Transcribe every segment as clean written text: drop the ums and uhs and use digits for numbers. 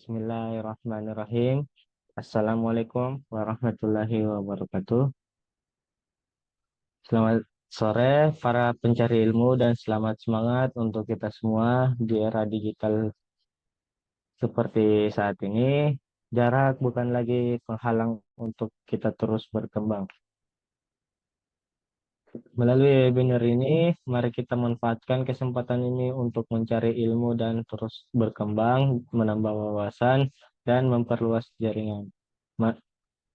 Bismillahirrahmanirrahim. Assalamualaikum warahmatullahi wabarakatuh. Selamat sore para pencari ilmu dan selamat semangat untuk kita semua di era digital seperti saat ini. Jarak bukan lagi penghalang untuk kita terus berkembang. Melalui webinar ini, mari kita manfaatkan kesempatan ini untuk mencari ilmu dan terus berkembang, menambah wawasan, dan memperluas jaringan. Ma-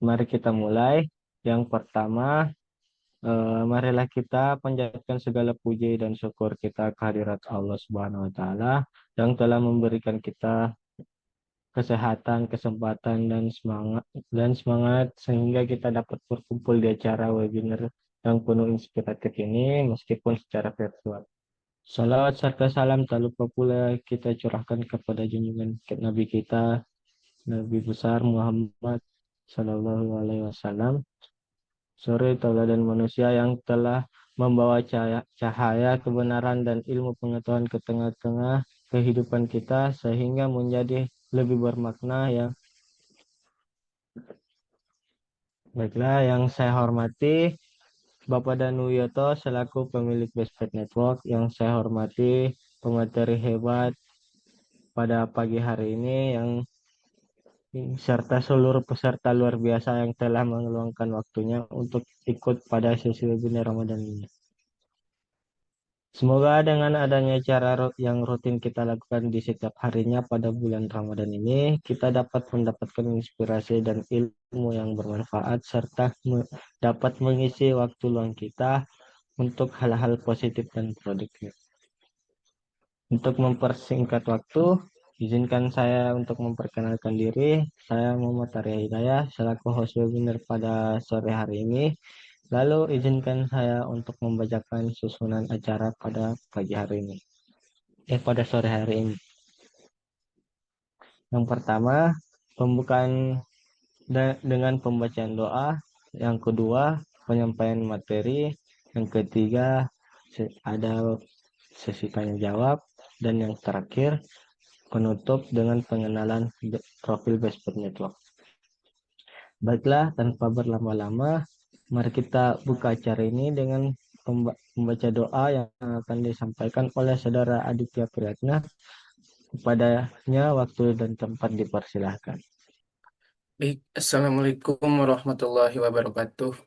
Mari kita mulai. Yang pertama, marilah kita panjatkan segala puji dan syukur kita kehadirat Allah Subhanahu wa taala yang telah memberikan kita kesehatan, kesempatan dan semangat sehingga kita dapat berkumpul di acara webinar yang penuh inspiratif ini meskipun secara virtual. Salawat serta salam tak lupa pula kita curahkan kepada junjungan Nabi kita, Nabi besar Muhammad Sallallahu Alaihi Wasallam, suri tauladan manusia yang telah membawa cahaya kebenaran dan ilmu pengetahuan ke tengah-tengah kehidupan kita sehingga menjadi lebih bermakna ya. Baiklah, yang saya hormati Bapak Danuyoto selaku pemilik Bestpet Network, yang saya hormati pemateri hebat pada pagi hari ini yang serta seluruh peserta luar biasa yang telah meluangkan waktunya untuk ikut pada sesi webinar Ramadan ini. Semoga dengan adanya cara yang rutin kita lakukan di setiap harinya pada bulan Ramadan ini, kita dapat mendapatkan inspirasi dan ilmu yang bermanfaat serta dapat mengisi waktu luang kita untuk hal-hal positif dan produktif. Untuk mempersingkat waktu, izinkan saya untuk memperkenalkan diri. Saya Muhammad Arya Hidayah selaku host webinar pada sore hari ini. Lalu izinkan saya untuk membacakan susunan acara pada pagi hari ini. Pada sore hari ini. Yang pertama, pembukaan dengan pembacaan doa. Yang kedua, penyampaian materi. Yang ketiga, ada sesi tanya jawab. Dan yang terakhir, penutup dengan pengenalan profil Bestpet Network. Baiklah, tanpa berlama-lama, mari kita buka acara ini dengan membaca doa yang akan disampaikan oleh Saudara Aditya Priyatna. Kepadanya waktu dan tempat dipersilahkan. Baik, Assalamualaikum warahmatullahi wabarakatuh.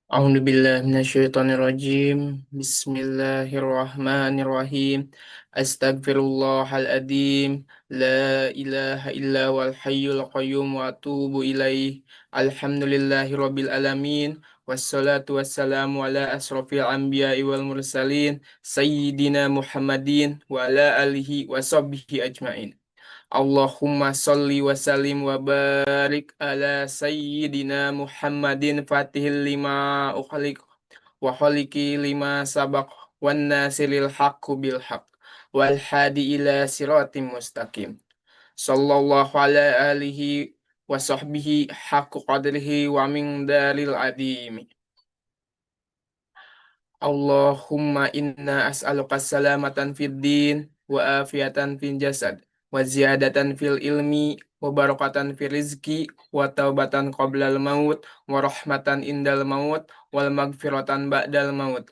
A'udzubillahi minasyaitonirrajim. Bismillahirrahmanirrahim. Astagfirullahaladzim. La ilaha illa wal hayyul qayyum wa atubu ilaih. Alhamdulillahi rabbil alamin. Wassalatu wassalamu ala asrafil anbiya'i wal mursalin. Sayyidina Muhammadin wa ala alihi wa sahbihi ajmain. Allahumma salli wa sallim wa barik ala sayyidina Muhammadin fatihil lima ukhaliq wa khaliki lima sabaq wan nasiril haqqu bil haqq wal hadi ila siratim mustaqim sallallahu ala alihi wa sahbihi haqqu qadrihi wa min daril adimi. Allahumma inna as'aluka salamatan fid din wa afiatan fil jasad wa ziyadatan fil ilmi wa barakatan fil rizki wa taubatan qoblal maut wa rahmatan indal maut wal magfiratan ba'dal maut.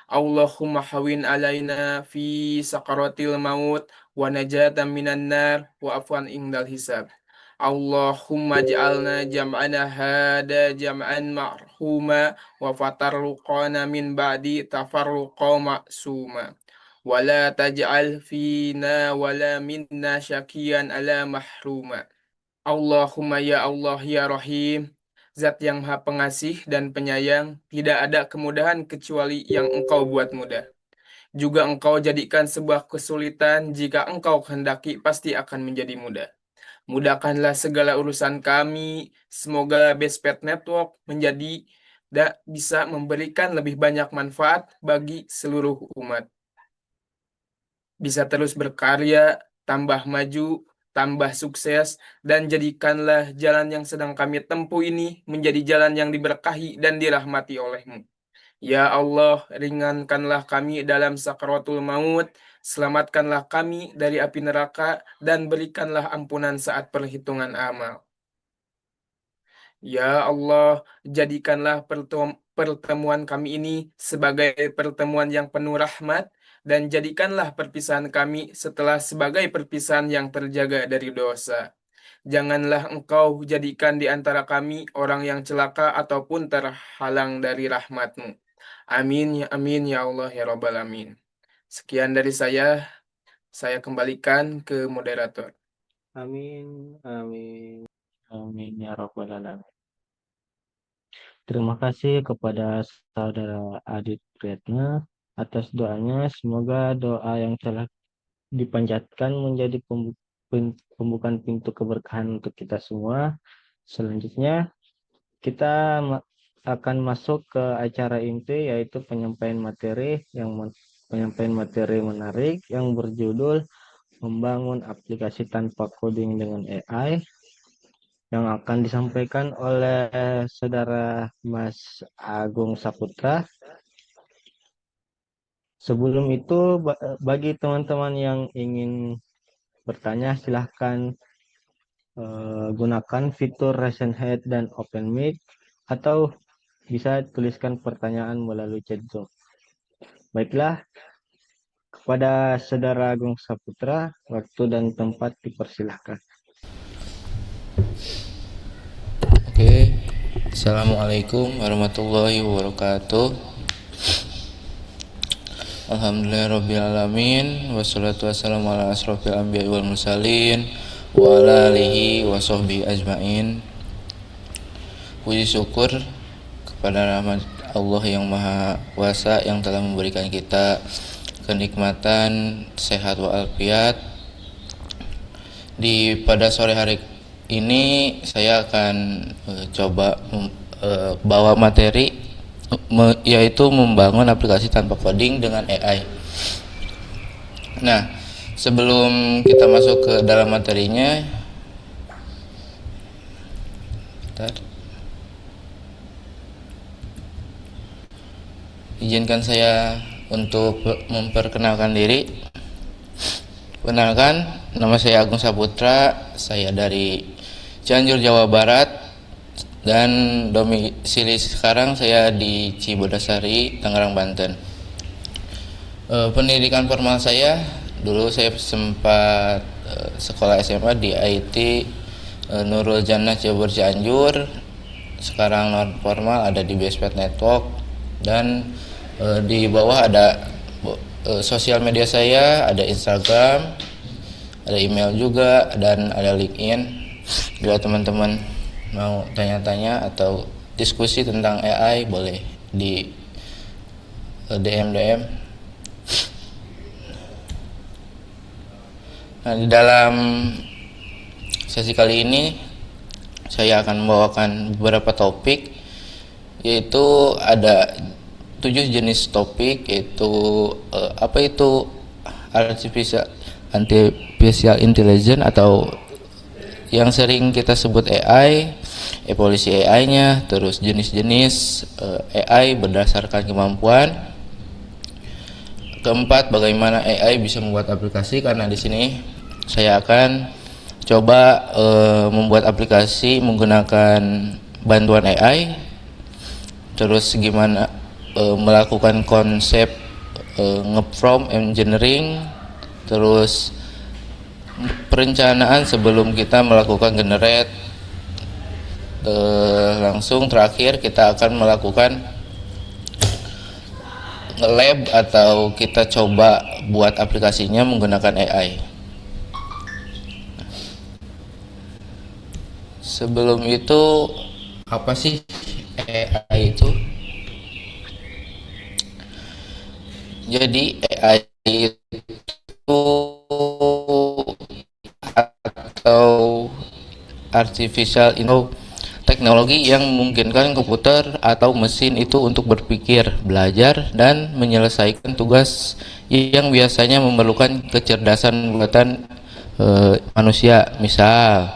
Allahumma hawin alaina fi sakaratil maut wa najatan minan nar wa afwan indal hisab. Allahumma ja'alna jam'ana hada jam'an ma'huma wa fatarruqana min ba'di tafarruqa ma'suma wa la taj'al fina wa la minna syakiyan ala mahruma. Allahumma ya Allah ya Rahim, Zat yang Maha Pengasih dan Penyayang, tidak ada kemudahan kecuali yang Engkau buat mudah. Juga Engkau jadikan sebuah kesulitan, jika Engkau kehendaki pasti akan menjadi mudah. Mudahkanlah segala urusan kami. Semoga Bestpet Network bisa memberikan lebih banyak manfaat bagi seluruh umat. Bisa terus berkarya, tambah maju, tambah sukses, dan jadikanlah jalan yang sedang kami tempuh ini menjadi jalan yang diberkahi dan dirahmati oleh-Mu. Ya Allah, ringankanlah kami dalam sakaratul maut, selamatkanlah kami dari api neraka, dan berikanlah ampunan saat perhitungan amal. Ya Allah, jadikanlah pertemuan kami ini sebagai pertemuan yang penuh rahmat, dan jadikanlah perpisahan kami setelah sebagai perpisahan yang terjaga dari dosa. Janganlah Engkau jadikan di antara kami orang yang celaka ataupun terhalang dari rahmat-Mu. Amin ya Allah ya Rabbal Alamin. Sekian dari saya kembalikan ke moderator. Amin, amin, amin ya Rabbal Alamin. Terima kasih kepada saudara Adit Priyatna atas doanya. Semoga doa yang telah dipanjatkan menjadi pembukaan pintu keberkahan untuk kita semua. Selanjutnya, kita akan masuk ke acara inti, yaitu penyampaian materi menarik yang berjudul membangun aplikasi tanpa coding dengan AI, yang akan disampaikan oleh saudara Mas Agung Saputra. Sebelum itu, bagi teman-teman yang ingin bertanya, silahkan gunakan fitur Raise Hand dan Open Mic, atau bisa tuliskan pertanyaan melalui chat Zoom. Baiklah, kepada saudara Agung Saputra, waktu dan tempat dipersilahkan. Oke, Assalamualaikum warahmatullahi wabarakatuh. Alhamdulillahirrabbilalamin. Wassalatu wassalamu ala asrofil anbiya wal mursalin wa ala alihi wa sahbihi ajmain. Puji syukur kepada rahmat Allah yang maha kuasa yang telah memberikan kita kenikmatan sehat walafiat. Pada sore hari ini saya akan coba bawa materi yaitu membangun aplikasi tanpa coding dengan AI. Nah, sebelum kita masuk ke dalam materinya, izinkan saya untuk memperkenalkan diri. Perkenalkan, nama saya Agung Saputra, saya dari Cianjur, Jawa Barat, dan domisili sekarang saya di Cibodasari, Tangerang, Banten. Pendidikan formal saya, dulu saya sempat sekolah SMA di IT Nurul Jannah Cibubur Cianjur. Sekarang non formal ada di Bestpad Network, dan di bawah ada sosial media saya, ada Instagram, ada email juga, dan ada LinkedIn. Bila teman-teman mau tanya-tanya atau diskusi tentang AI, boleh di DM. Nah, di dalam sesi kali ini saya akan membawakan beberapa topik, yaitu ada 7 jenis topik, yaitu apa itu artificial intelligence atau yang sering kita sebut AI, evolusi AI-nya, terus jenis-jenis AI berdasarkan kemampuan. Keempat, bagaimana AI bisa membuat aplikasi, karena di sini saya akan coba membuat aplikasi menggunakan bantuan AI. Terus gimana melakukan konsep nge-prompt engineering, terus perencanaan sebelum kita melakukan generate. Langsung terakhir kita akan melakukan lab atau kita coba buat aplikasinya menggunakan AI. Sebelum itu, apa sih AI itu? Jadi AI itu atau artificial teknologi yang memungkinkan komputer atau mesin itu untuk berpikir, belajar, dan menyelesaikan tugas yang biasanya memerlukan kecerdasan buatan manusia. Misal,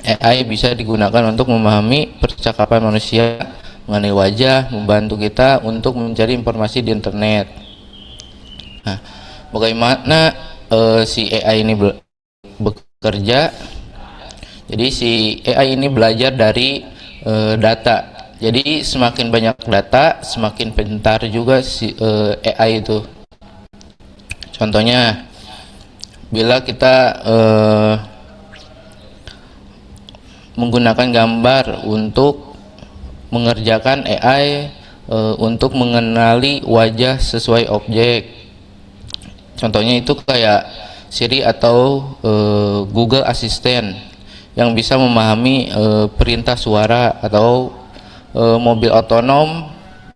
AI bisa digunakan untuk memahami percakapan manusia, mengenai wajah, membantu kita untuk mencari informasi di internet. Nah, bagaimana si AI ini bekerja? Jadi si AI ini belajar dari data. Jadi semakin banyak data, semakin pintar juga si AI itu. Contohnya, bila kita menggunakan gambar untuk mengerjakan AI untuk mengenali wajah sesuai objek. Contohnya itu kayak Siri atau Google Assistant yang bisa memahami perintah suara, atau mobil otonom,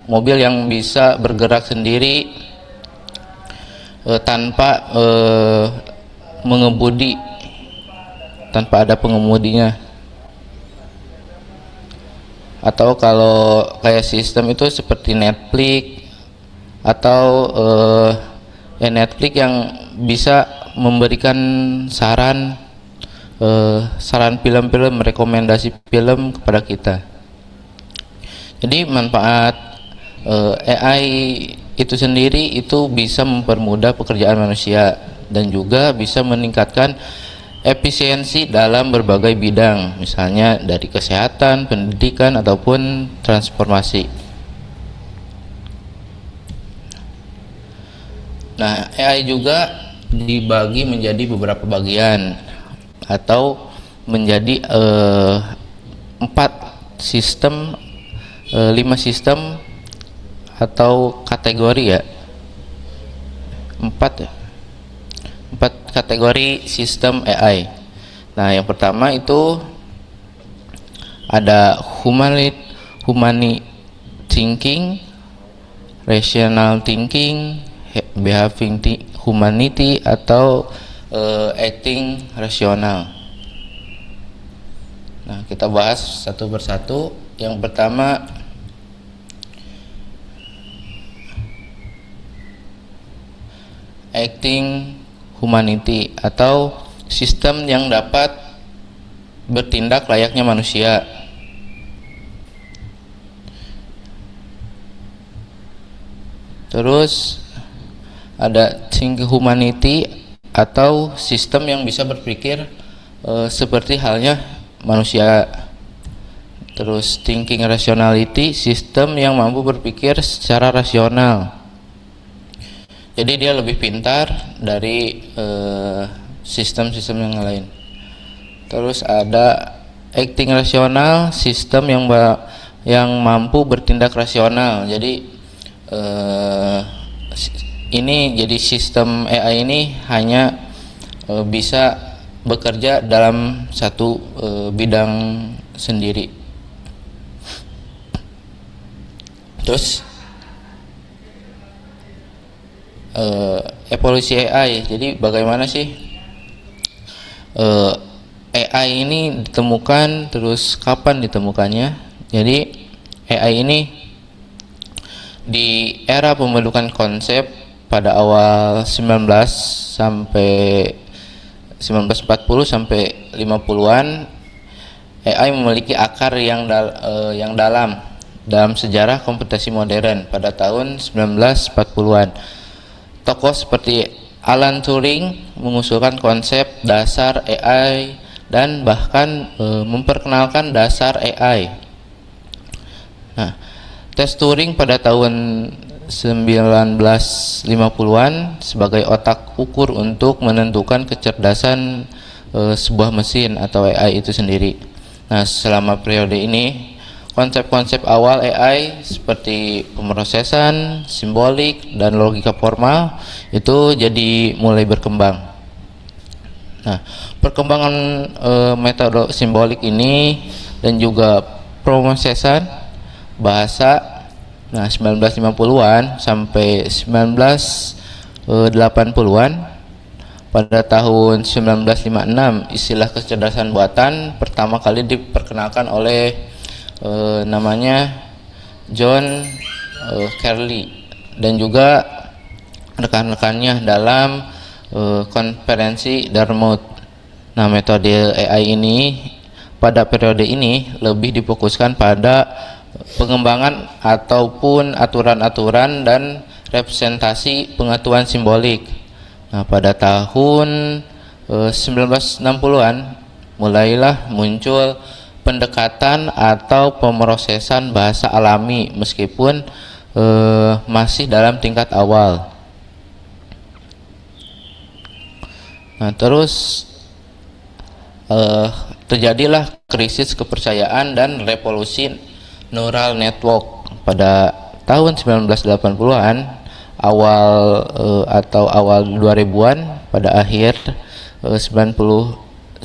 mobil yang bisa bergerak sendiri tanpa mengemudi, tanpa ada pengemudinya. Atau kalau kayak sistem itu seperti Netflix, atau Netflix yang bisa memberikan saran film-film, rekomendasi film kepada kita. Jadi manfaat AI itu sendiri itu bisa mempermudah pekerjaan manusia dan juga bisa meningkatkan efisiensi dalam berbagai bidang, misalnya dari kesehatan, pendidikan, ataupun transformasi. Nah, AI juga dibagi menjadi beberapa bagian atau menjadi 4 sistem, 5 sistem atau kategori ya. 4 kategori sistem AI. Nah, yang pertama itu ada humani thinking, rational thinking, behaving humanity, atau acting rasional. Nah, kita bahas satu persatu. Yang pertama, acting humanity atau sistem yang dapat bertindak layaknya manusia. Terus ada thinking humanity atau sistem yang bisa berpikir seperti halnya manusia. Terus thinking rationality, sistem yang mampu berpikir secara rasional. Jadi dia lebih pintar dari sistem-sistem yang lain. Terus ada acting rasional, sistem yang mampu bertindak rasional. Jadi ini jadi sistem AI ini hanya bisa bekerja dalam satu bidang sendiri. Terus evolusi AI. Jadi bagaimana sih AI ini ditemukan, terus kapan ditemukannya? Jadi AI ini di era pembentukan konsep pada awal 1940 sampai 50-an, AI memiliki akar yang dalam sejarah komputasi modern pada tahun 1940-an. Tokoh seperti Alan Turing mengusulkan konsep dasar AI dan bahkan memperkenalkan dasar AI. Nah, tes Turing pada tahun 1950-an sebagai otak ukur untuk menentukan kecerdasan sebuah mesin atau AI itu sendiri. Nah, selama periode ini konsep-konsep awal AI seperti pemrosesan, simbolik, dan logika formal itu jadi mulai berkembang. Nah, perkembangan metode simbolik ini dan juga pemrosesan bahasa, nah 1950-an sampai 1980-an. Pada tahun 1956 istilah kecerdasan buatan pertama kali diperkenalkan oleh namanya John Carlyle dan juga rekan-rekannya dalam konferensi Dartmouth. Nah, metode AI ini pada periode ini lebih difokuskan pada pengembangan ataupun aturan-aturan dan representasi pengetahuan simbolik. Nah, pada tahun 1960-an mulailah muncul pendekatan atau pemrosesan bahasa alami meskipun masih dalam tingkat awal. Nah, terus terjadilah krisis kepercayaan dan revolusi neural network pada tahun 1980-an, awal 2000-an, pada akhir 1980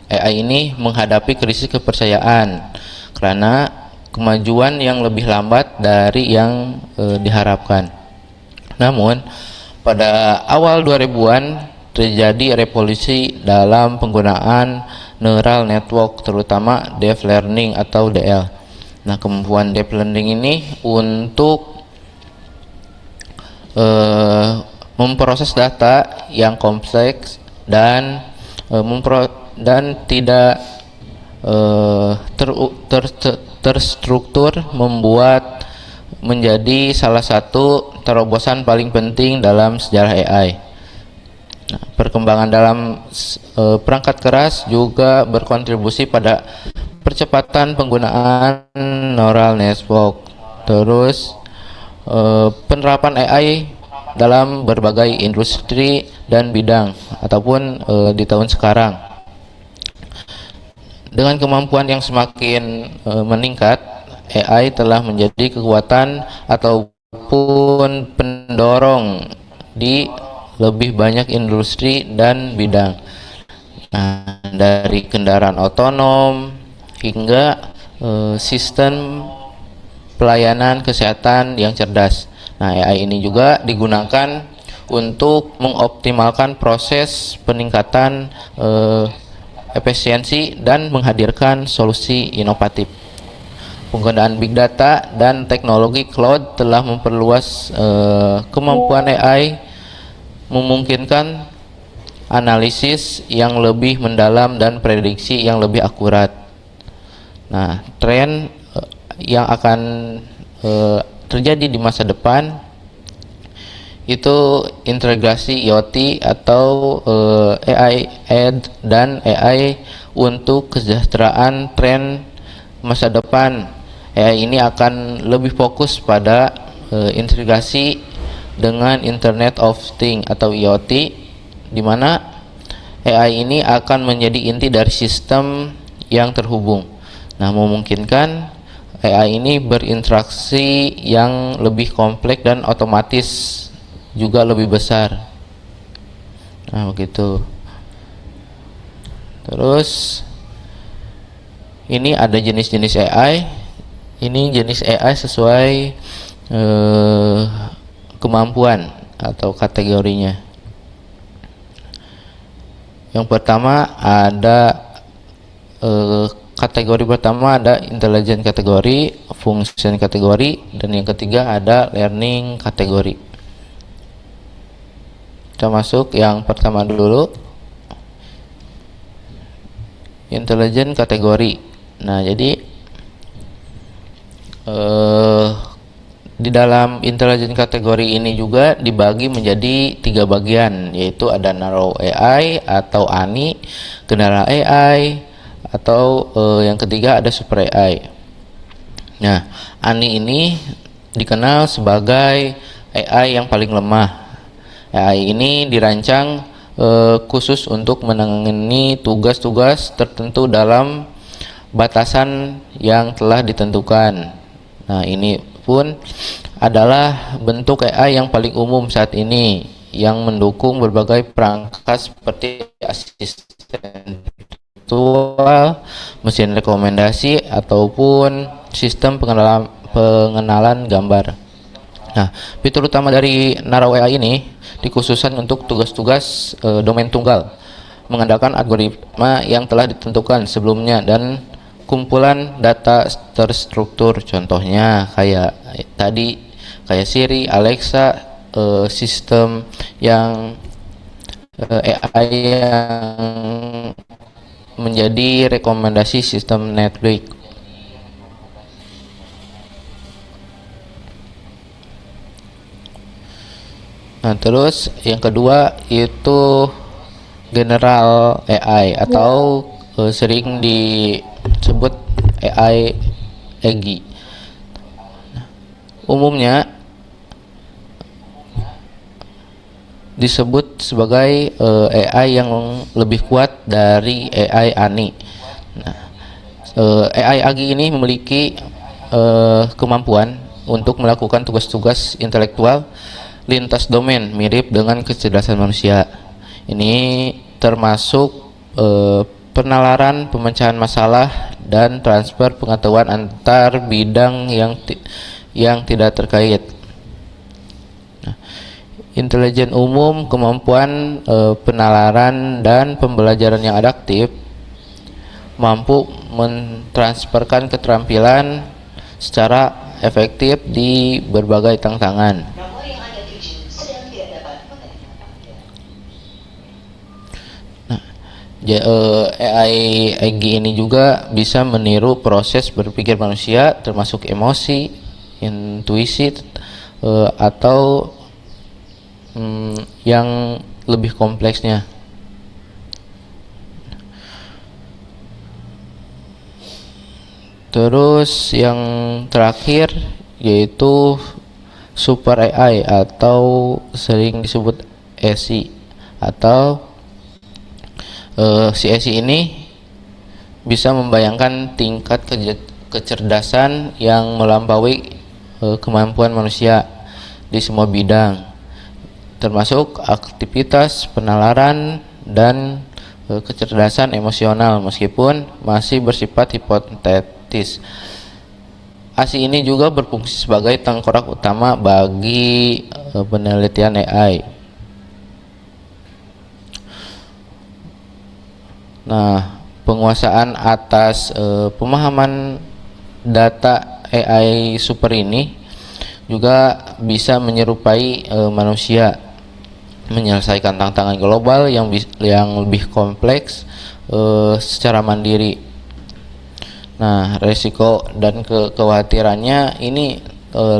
AI ini menghadapi krisis kepercayaan karena kemajuan yang lebih lambat dari yang diharapkan. Namun pada awal 2000-an terjadi revolusi dalam penggunaan neural network, terutama deep learning atau DL. Nah, kemampuan deep learning ini untuk memproses data yang kompleks dan tidak terstruktur membuat menjadi salah satu terobosan paling penting dalam sejarah AI. Nah, perkembangan dalam perangkat keras juga berkontribusi pada percepatan penggunaan neural network. Terus penerapan AI dalam berbagai industri dan bidang ataupun di tahun sekarang. Dengan kemampuan yang semakin meningkat, AI telah menjadi kekuatan ataupun pendorong di lebih banyak industri dan bidang. Nah, dari kendaraan otonom hingga sistem pelayanan kesehatan yang cerdas. Nah, AI ini juga digunakan untuk mengoptimalkan proses peningkatan efisiensi dan menghadirkan solusi inovatif. Penggunaan big data dan teknologi cloud telah memperluas kemampuan AI, memungkinkan analisis yang lebih mendalam dan prediksi yang lebih akurat. Nah, tren yang akan terjadi di masa depan itu integrasi IoT atau AI Ed dan AI untuk kesejahteraan. Tren masa depan AI ini akan lebih fokus pada integrasi dengan Internet of Things atau IoT, di mana AI ini akan menjadi inti dari sistem yang terhubung. Nah, memungkinkan AI ini berinteraksi yang lebih kompleks dan otomatis juga lebih besar. Nah, begitu. Terus ini ada jenis-jenis AI. Ini jenis AI sesuai kemampuan atau kategorinya. Yang pertama ada kategori pertama ada intelligent kategori, function kategori, dan yang ketiga ada learning kategori. Kita masuk yang pertama dulu, intelligent kategori. Nah, jadi di dalam intelligent kategori ini juga dibagi menjadi 3 bagian, yaitu ada narrow AI atau ANI, general AI, atau yang ketiga ada super AI. Nah, ANI ini dikenal sebagai AI yang paling lemah. AI ini dirancang khusus untuk menangani tugas-tugas tertentu dalam batasan yang telah ditentukan. Nah, ini pun adalah bentuk AI yang paling umum saat ini, yang mendukung berbagai perangkat seperti asisten virtual, mesin rekomendasi, ataupun sistem pengenalan gambar. Nah, fitur utama dari narrow AI ini dikhususkan untuk tugas-tugas domain tunggal, mengandalkan algoritma yang telah ditentukan sebelumnya dan kumpulan data terstruktur. Contohnya kayak tadi, kayak Siri, Alexa, sistem yang AI yang menjadi rekomendasi sistem Netflix. Nah, terus yang kedua itu general AI atau sering disebut AI EGI. Umumnya disebut sebagai AI yang lebih kuat dari AI ANI. Nah, AI AGI ini memiliki kemampuan untuk melakukan tugas-tugas intelektual lintas domain mirip dengan kecerdasan manusia. Ini termasuk penalaran, pemecahan masalah, dan transfer pengetahuan antar bidang yang tidak terkait. Intelijen umum, kemampuan penalaran dan pembelajaran yang adaptif, mampu mentransferkan keterampilan secara efektif di berbagai tantangan. Nah, AI EGI ini juga bisa meniru proses berpikir manusia, termasuk emosi, intuisi, atau yang lebih kompleksnya. Terus yang terakhir yaitu Super AI atau sering disebut SI, atau si SI ini bisa membayangkan tingkat kecerdasan yang melampaui kemampuan manusia di semua bidang, termasuk aktivitas penalaran dan kecerdasan emosional, meskipun masih bersifat hipotetis. ASI ini juga berfungsi sebagai tengkorak utama bagi penelitian AI. Nah, penguasaan atas pemahaman data AI super ini juga bisa menyerupai manusia, menyelesaikan tantangan global yang lebih kompleks secara mandiri. Nah, resiko dan kekhawatirannya ini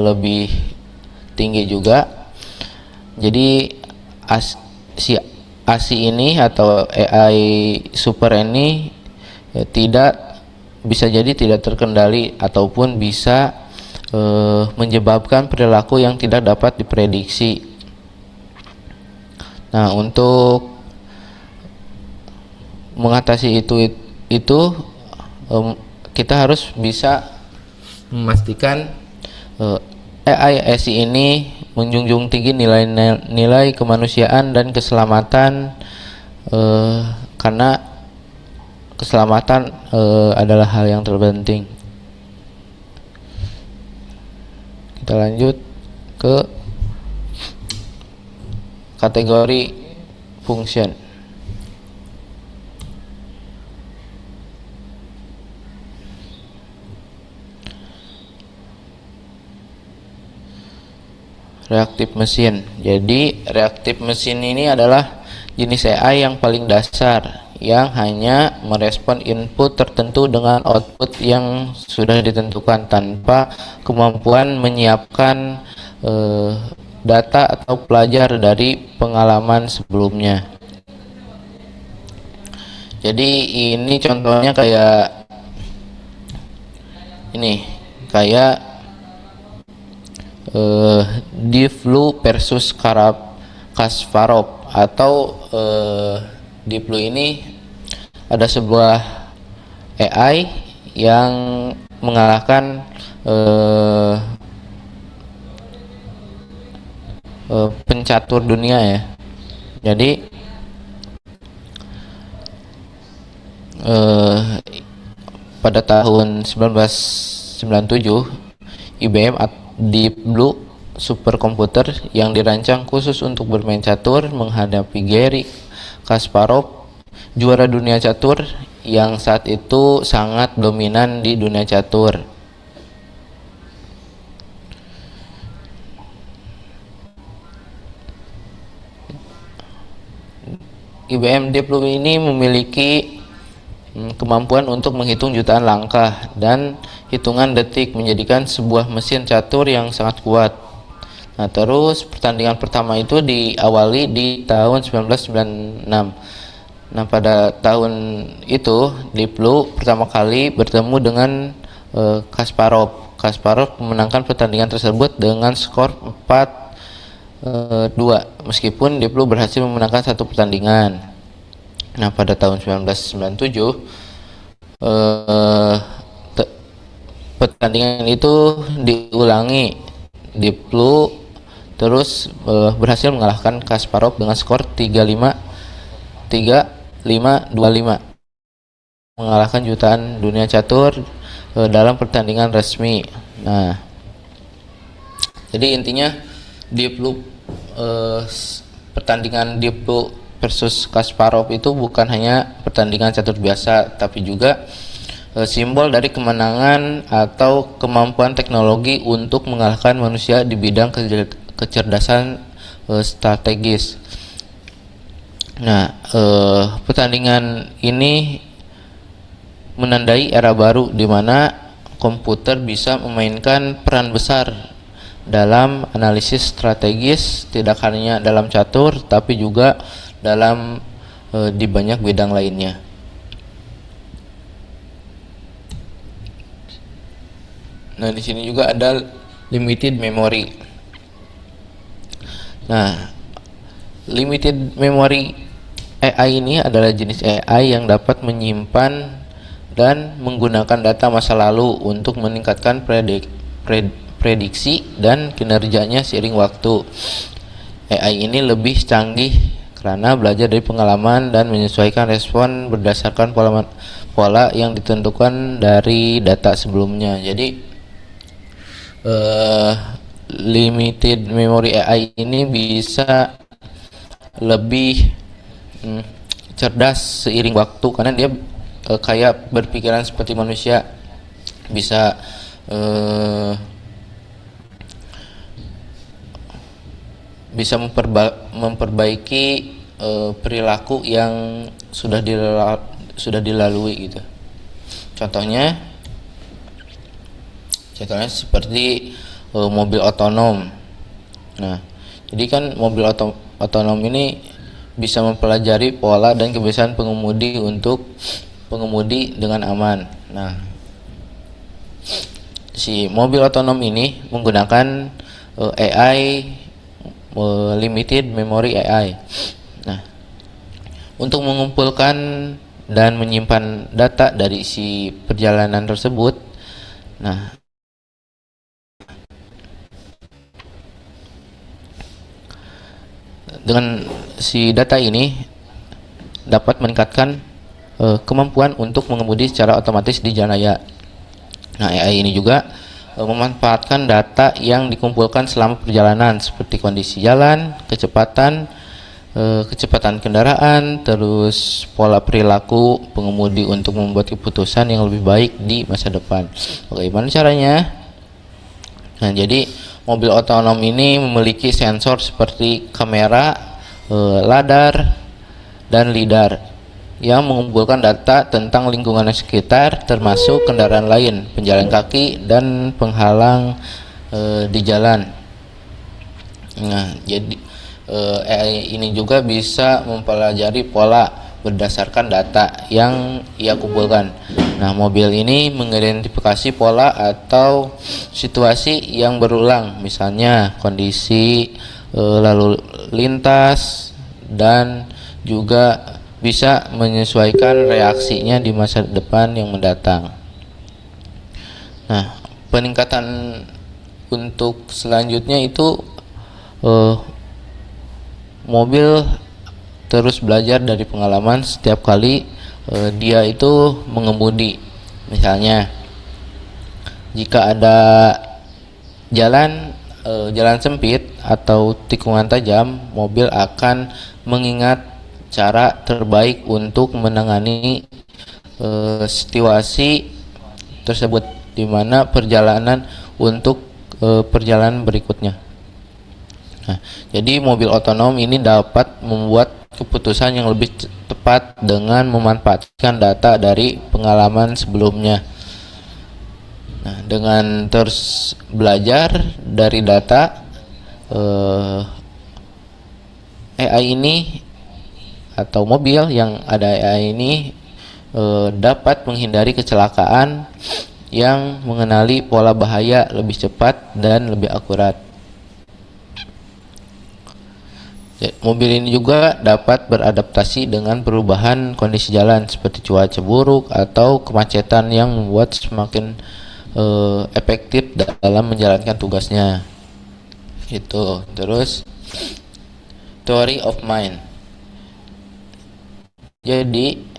lebih tinggi juga. Jadi ASI ini atau AI super ini tidak terkendali ataupun bisa menyebabkan perilaku yang tidak dapat diprediksi. Nah, untuk mengatasi itu kita harus bisa memastikan AI ASI ini menjunjung tinggi nilai kemanusiaan dan keselamatan, karena keselamatan adalah hal yang terpenting. Kita lanjut ke kategori function. Reaktif mesin. Jadi reaktif mesin ini adalah jenis AI yang paling dasar, yang hanya merespon input tertentu dengan output yang sudah ditentukan tanpa kemampuan menyiapkan data atau pelajar dari pengalaman sebelumnya. Jadi ini contohnya kayak Deep Blue versus Kasparov, atau Deep Blue ini ada sebuah AI yang mengalahkan pencatur dunia ya. Jadi pada tahun 1997 IBM Deep Blue superkomputer yang dirancang khusus untuk bermain catur menghadapi Garry Kasparov, juara dunia catur yang saat itu sangat dominan di dunia catur. IBM Deep Blue ini memiliki kemampuan untuk menghitung jutaan langkah dan hitungan detik, menjadikan sebuah mesin catur yang sangat kuat. Nah, terus pertandingan pertama itu diawali di tahun 1996. Nah, pada tahun itu Deep Blue pertama kali bertemu dengan Kasparov. Kasparov memenangkan pertandingan tersebut dengan skor 4-2, meskipun Deep Blue berhasil memenangkan satu pertandingan. Nah, pada tahun 1997 pertandingan itu diulangi. Deep Blue terus berhasil mengalahkan Kasparov dengan skor 3-5, 3-5, 2-5, mengalahkan jutaan dunia catur dalam pertandingan resmi. Nah, jadi intinya Deep Blue pertandingan Deep Blue versus Kasparov itu bukan hanya pertandingan catur biasa, tapi juga simbol dari kemenangan atau kemampuan teknologi untuk mengalahkan manusia di bidang kecerdasan strategis. Nah, pertandingan ini menandai era baru di mana komputer bisa memainkan peran besar dalam analisis strategis, tidak hanya dalam catur tapi juga dalam di banyak bidang lainnya. Nah, di sini juga ada limited memory. Nah, limited memory AI ini adalah jenis AI yang dapat menyimpan dan menggunakan data masa lalu untuk meningkatkan prediksi dan kinerjanya seiring waktu. AI ini lebih canggih karena belajar dari pengalaman dan menyesuaikan respon berdasarkan pola yang ditentukan dari data sebelumnya. Jadi limited memory AI ini bisa lebih cerdas seiring waktu karena dia kayak berpikiran seperti manusia, bisa memperbaiki perilaku yang sudah dilalui gitu. Contohnya seperti mobil otonom. Nah, jadi kan mobil otonom ini bisa mempelajari pola dan kebiasaan pengemudi untuk pengemudi dengan aman. Nah, si mobil otonom ini menggunakan AI, limited memory AI. Nah, untuk mengumpulkan dan menyimpan data dari si perjalanan tersebut, nah dengan si data ini dapat meningkatkan kemampuan untuk mengemudi secara otomatis di jalan raya. Nah, AI ini juga memanfaatkan data yang dikumpulkan selama perjalanan seperti kondisi jalan, kecepatan kendaraan, terus pola perilaku pengemudi untuk membuat keputusan yang lebih baik di masa depan. Bagaimana caranya? Nah, jadi mobil otonom ini memiliki sensor seperti kamera, radar, dan lidar yang mengumpulkan data tentang lingkungan sekitar termasuk kendaraan lain, penjalan kaki, dan penghalang di jalan. Nah, jadi AI ini juga bisa mempelajari pola berdasarkan data yang ia kumpulkan. Nah, mobil ini mengidentifikasi pola atau situasi yang berulang, misalnya kondisi lalu lintas, dan juga bisa menyesuaikan reaksinya di masa depan yang mendatang. Nah, peningkatan untuk selanjutnya itu mobil terus belajar dari pengalaman setiap kali dia itu mengemudi. Misalnya, jika ada jalan sempit atau tikungan tajam, mobil akan mengingat cara terbaik untuk menangani situasi tersebut, di mana perjalanan untuk perjalanan berikutnya. Nah, jadi mobil otonom ini dapat membuat keputusan yang lebih tepat dengan memanfaatkan data dari pengalaman sebelumnya. Nah, dengan terus belajar dari data, eh, AI ini atau mobil yang ada AI ini dapat menghindari kecelakaan yang mengenali pola bahaya lebih cepat dan lebih akurat. Mobil ini juga dapat beradaptasi dengan perubahan kondisi jalan seperti cuaca buruk atau kemacetan yang membuat semakin efektif dalam menjalankan tugasnya. Itu. Terus theory of mind. Jadi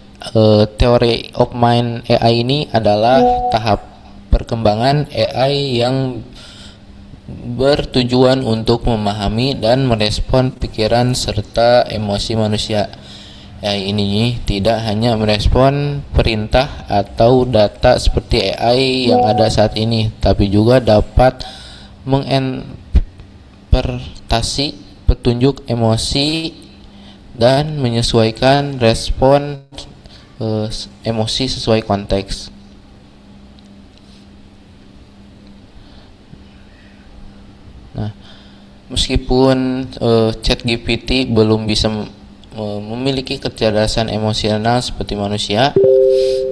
theory of mind AI ini adalah tahap perkembangan AI yang bertujuan untuk memahami dan merespon pikiran serta emosi manusia. AI ini tidak hanya merespon perintah atau data seperti AI yang ada saat ini, tapi juga dapat menginterpretasi petunjuk emosi dan menyesuaikan respon emosi sesuai konteks. Nah, meskipun ChatGPT belum bisa memiliki kecerdasan emosional seperti manusia,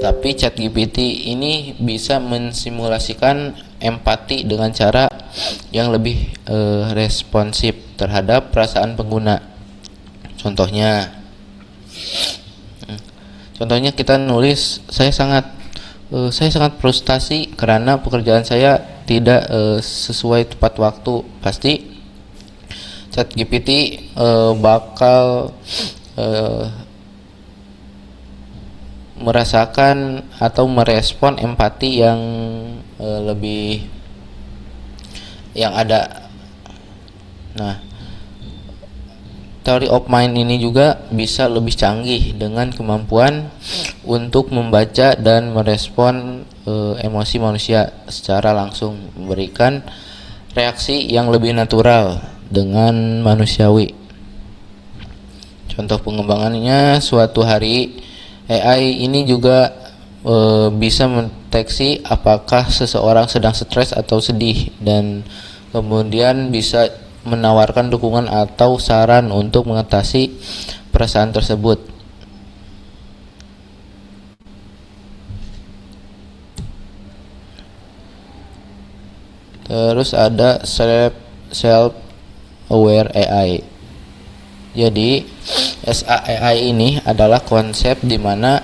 tapi ChatGPT ini bisa mensimulasikan empati dengan cara yang lebih responsif terhadap perasaan pengguna. Contohnya kita nulis, saya sangat frustasi karena pekerjaan saya tidak sesuai tepat waktu. Pasti ChatGPT bakal merasakan atau merespon empati yang lebih yang ada. Nah, theory of mind ini juga bisa lebih canggih dengan kemampuan untuk membaca dan merespon emosi manusia secara langsung, memberikan reaksi yang lebih natural dengan manusiawi. Contoh pengembangannya, suatu hari AI ini juga bisa mendeteksi apakah seseorang sedang stres atau sedih, dan kemudian bisa menawarkan dukungan atau saran untuk mengatasi perasaan tersebut. Terus ada self-aware AI. Jadi SAAI ini adalah konsep di mana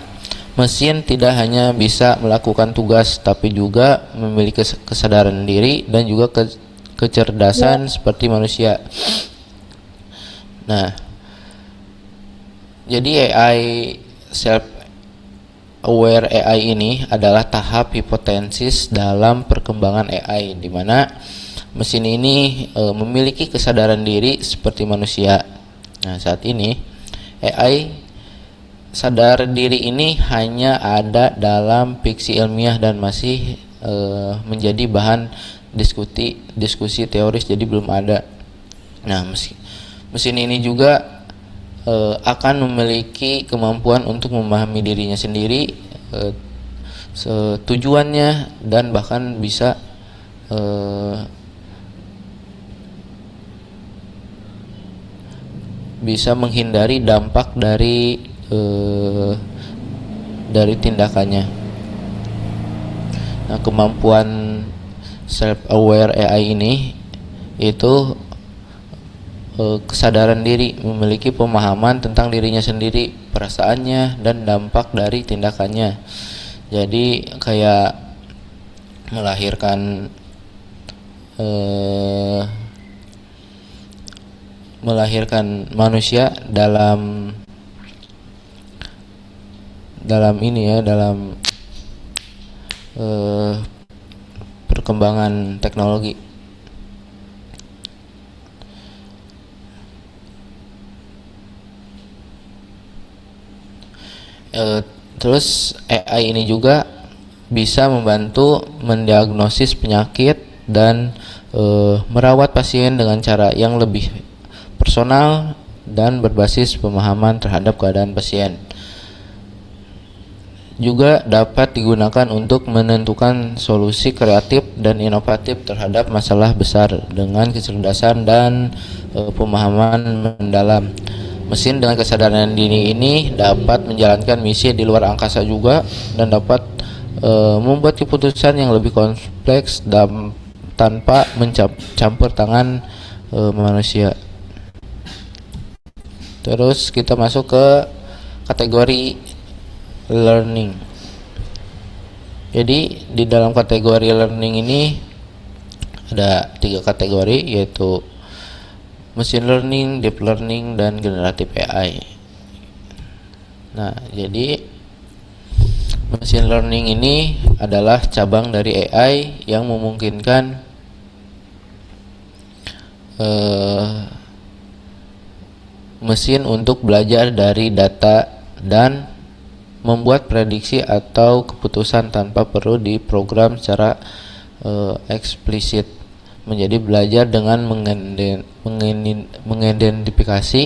mesin tidak hanya bisa melakukan tugas, tapi juga memiliki kesadaran diri dan juga kecerdasan seperti manusia. Nah, jadi self-aware AI ini adalah tahap hipotesis dalam perkembangan AI, di mana mesin ini memiliki kesadaran diri seperti manusia. Nah, saat ini AI sadar diri ini hanya ada dalam fiksi ilmiah dan masih menjadi bahan diskusi teoris, jadi belum ada. Nah, mesin ini juga akan memiliki kemampuan untuk memahami dirinya sendiri, tujuannya, dan bahkan bisa menghindari dampak dari tindakannya. Nah, kemampuan self-aware AI ini itu kesadaran diri, memiliki pemahaman tentang dirinya sendiri, perasaannya, dan dampak dari tindakannya. Jadi kayak melahirkan manusia dalam perkembangan teknologi. Terus AI ini juga bisa membantu mendiagnosis penyakit dan merawat pasien dengan cara yang lebih personal dan berbasis pemahaman terhadap keadaan pasien. juga dapat digunakan untuk menentukan solusi kreatif dan inovatif terhadap masalah besar dengan kecerdasan dan pemahaman mendalam. Mesin dengan kesadaran dini ini dapat menjalankan misi di luar angkasa juga dan dapat membuat keputusan yang lebih kompleks dan tanpa mencampur tangan manusia. Terus kita masuk ke kategori learning. Jadi di dalam kategori learning ini ada 3 kategori, yaitu machine learning, deep learning, dan generative AI. Nah, jadi machine learning ini adalah cabang dari AI yang memungkinkan mesin untuk belajar dari data dan membuat prediksi atau keputusan tanpa perlu diprogram secara eksplisit. Menjadi belajar dengan mengidentifikasi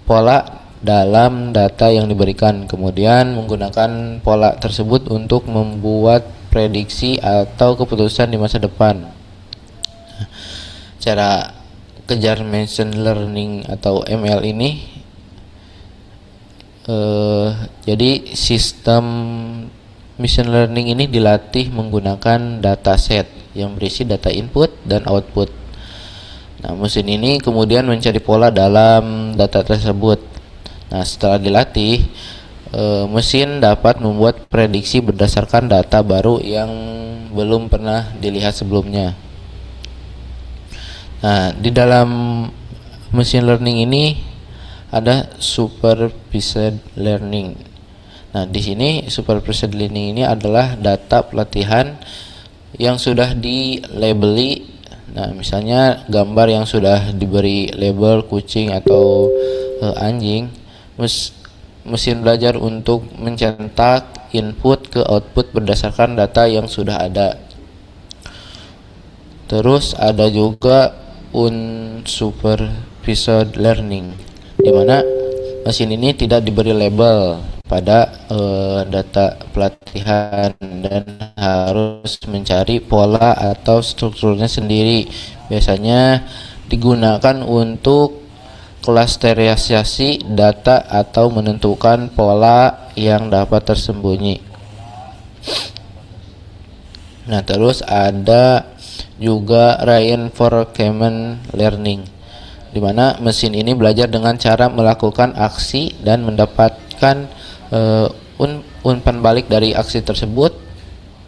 pola dalam data yang diberikan, kemudian menggunakan pola tersebut untuk membuat prediksi atau keputusan di masa depan. Cara kejar machine learning atau ML ini, jadi sistem machine learning ini dilatih menggunakan dataset yang berisi data input dan output. Nah, mesin ini kemudian mencari pola dalam data tersebut. Nah, setelah dilatih, mesin dapat membuat prediksi berdasarkan data baru yang belum pernah dilihat sebelumnya. Nah, di dalam machine learning ini ada supervised learning. Nah, di sini supervised learning ini adalah data pelatihan yang sudah dilabeli. Nah, misalnya gambar yang sudah diberi label kucing atau anjing, mesin belajar untuk mencetak input ke output berdasarkan data yang sudah ada. Terus ada juga unsupervised learning, di mana mesin ini tidak diberi label pada data pelatihan dan harus mencari pola atau strukturnya sendiri. Biasanya digunakan untuk klasterisasi data atau menentukan pola yang dapat tersembunyi. Nah, terus ada juga reinforcement learning, di mana mesin ini belajar dengan cara melakukan aksi dan mendapatkan umpan balik dari aksi tersebut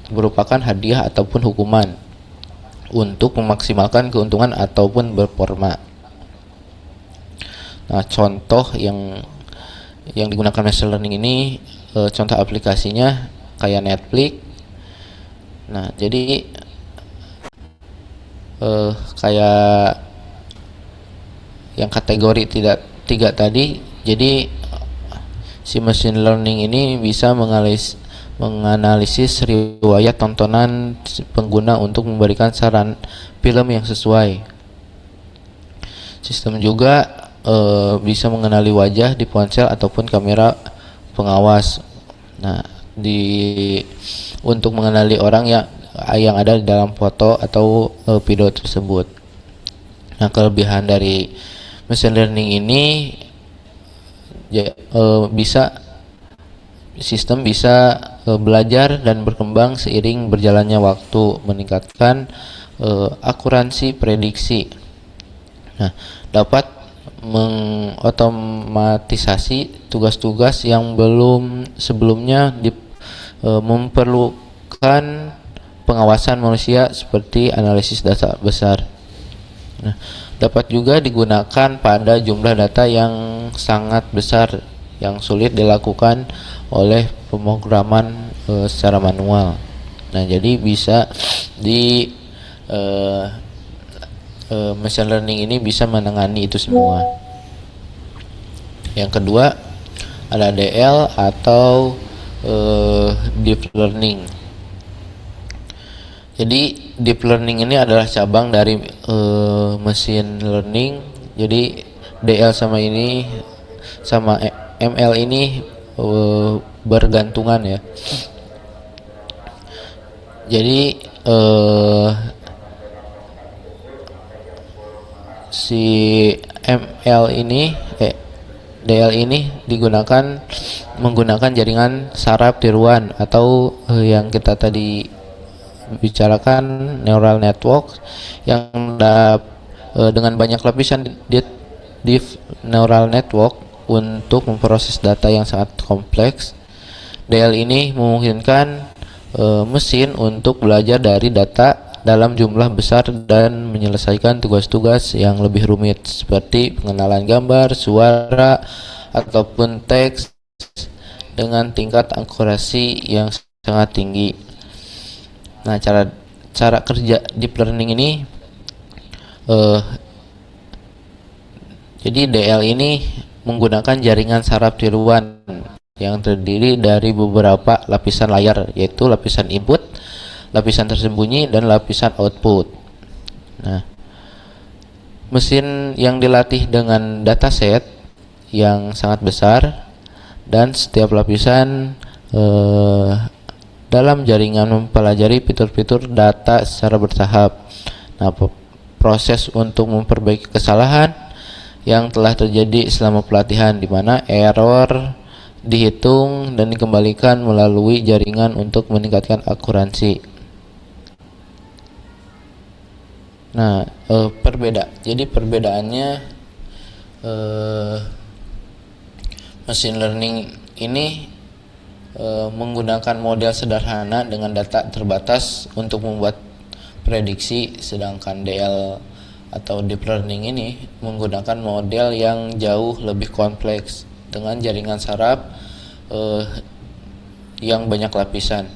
merupakan hadiah ataupun hukuman untuk memaksimalkan keuntungan ataupun performa. Nah, contoh yang digunakan machine learning ini, contoh aplikasinya kayak Netflix. Nah, jadi kayak yang kategori tiga tadi, jadi si machine learning ini bisa menganalisis riwayat tontonan pengguna untuk memberikan saran film yang sesuai. Sistem juga bisa mengenali wajah di ponsel ataupun kamera pengawas. Nah, untuk mengenali orang yang ada di dalam foto atau video tersebut. Nah, kelebihan dari machine learning ini sistem bisa belajar dan berkembang seiring berjalannya waktu, meningkatkan akuransi prediksi. Nah, dapat mengotomatisasi tugas-tugas yang belum sebelumnya memerlukan pengawasan manusia seperti analisis data besar. Nah, dapat juga digunakan pada jumlah data yang sangat besar yang sulit dilakukan oleh pemrograman secara manual. Nah, jadi bisa machine learning ini bisa menangani itu semua. Yang kedua ada DL atau deep learning. Jadi deep learning ini adalah cabang dari machine learning. Jadi DL sama ML ini bergantungan ya. Jadi si ML ini DL ini menggunakan jaringan saraf tiruan atau yang kita tadi bicarakan neural network yang dengan banyak lapisan di neural network untuk memproses data yang sangat kompleks. DL ini memungkinkan mesin untuk belajar dari data dalam jumlah besar dan menyelesaikan tugas-tugas yang lebih rumit seperti pengenalan gambar, suara, ataupun teks dengan tingkat akurasi yang sangat tinggi. Nah, cara kerja deep learning ini jadi DL ini menggunakan jaringan saraf tiruan yang terdiri dari beberapa lapisan layar, yaitu lapisan input, lapisan tersembunyi, dan lapisan output. Nah, mesin yang dilatih dengan dataset yang sangat besar dan setiap lapisan dalam jaringan mempelajari fitur-fitur data secara bertahap. Nah, proses untuk memperbaiki kesalahan yang telah terjadi selama pelatihan, di mana error dihitung dan dikembalikan melalui jaringan untuk meningkatkan akuransi. Nah, jadi perbedaannya machine learning ini menggunakan model sederhana dengan data terbatas untuk membuat prediksi, sedangkan DL atau deep learning ini menggunakan model yang jauh lebih kompleks dengan jaringan saraf yang banyak lapisan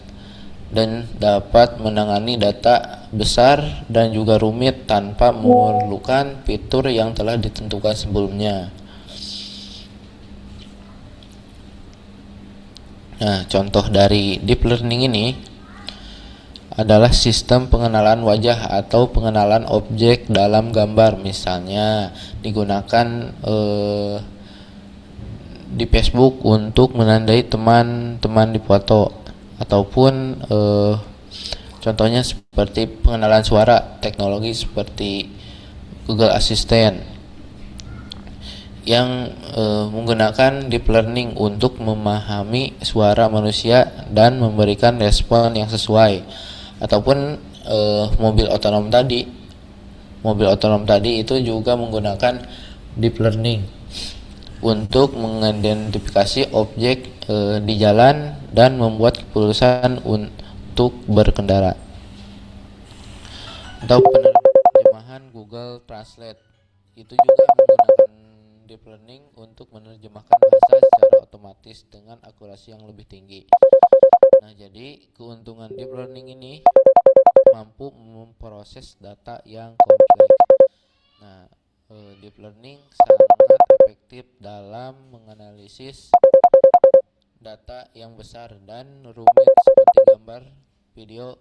dan dapat menangani data besar dan juga rumit tanpa memerlukan fitur yang telah ditentukan sebelumnya. Nah, contoh dari deep learning ini adalah sistem pengenalan wajah atau pengenalan objek dalam gambar. Misalnya digunakan di Facebook untuk menandai teman-teman di foto, ataupun contohnya seperti pengenalan suara, teknologi seperti Google Assistant yang menggunakan deep learning untuk memahami suara manusia dan memberikan respon yang sesuai. Ataupun mobil otonom tadi itu juga menggunakan deep learning untuk mengidentifikasi objek di jalan dan membuat keputusan untuk berkendara. Atau penerjemahan Google Translate itu juga menggunakan deep learning untuk menerjemahkan bahasa secara otomatis dengan akurasi yang lebih tinggi. Nah, jadi keuntungan deep learning ini mampu memproses data yang kompleks. Nah, deep learning sangat efektif dalam menganalisis data yang besar dan rumit seperti gambar, video,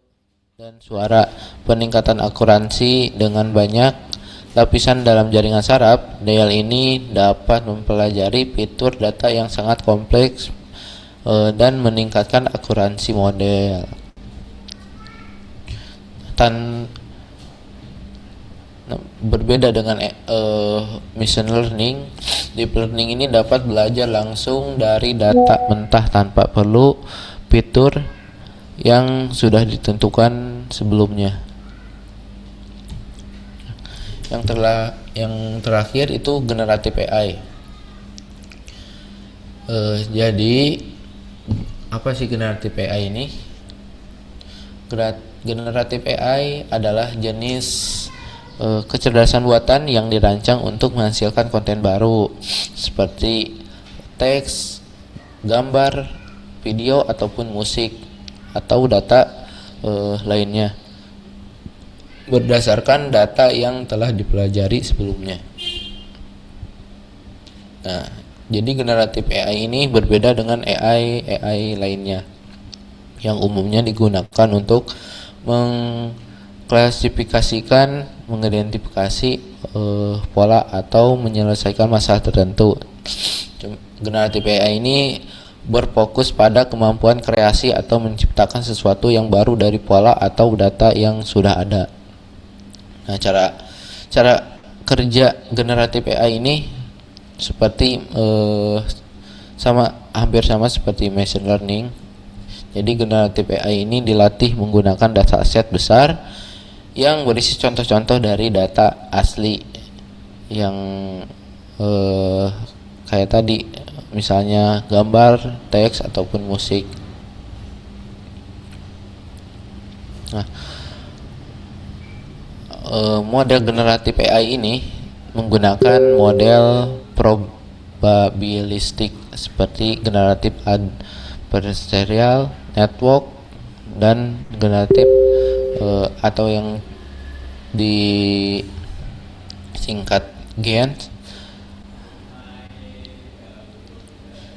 dan suara. Peningkatan akuransi dengan banyak lapisan dalam jaringan saraf, DL ini dapat mempelajari fitur data yang sangat kompleks dan meningkatkan akuransi model. Berbeda dengan machine learning, deep learning ini dapat belajar langsung dari data mentah tanpa perlu fitur yang sudah ditentukan sebelumnya. Yang terakhir itu generative AI. Jadi apa sih generative AI ini? Generative AI adalah jenis kecerdasan buatan yang dirancang untuk menghasilkan konten baru seperti teks, gambar, video, ataupun musik atau data lainnya berdasarkan data yang telah dipelajari sebelumnya. Nah, jadi generative AI ini berbeda dengan AI lainnya yang umumnya digunakan untuk mengklasifikasikan, mengidentifikasi pola atau menyelesaikan masalah tertentu. Generative AI ini berfokus pada kemampuan kreasi atau menciptakan sesuatu yang baru dari pola atau data yang sudah ada. Nah, cara kerja generatif AI ini seperti hampir sama seperti machine learning. Jadi generatif AI ini dilatih menggunakan dataset besar yang berisi contoh-contoh dari data asli yang kayak tadi, misalnya gambar, teks, ataupun musik. Nah, model generatif AI ini menggunakan model probabilistik seperti generatif adversarial network dan generatif atau yang disingkat GAN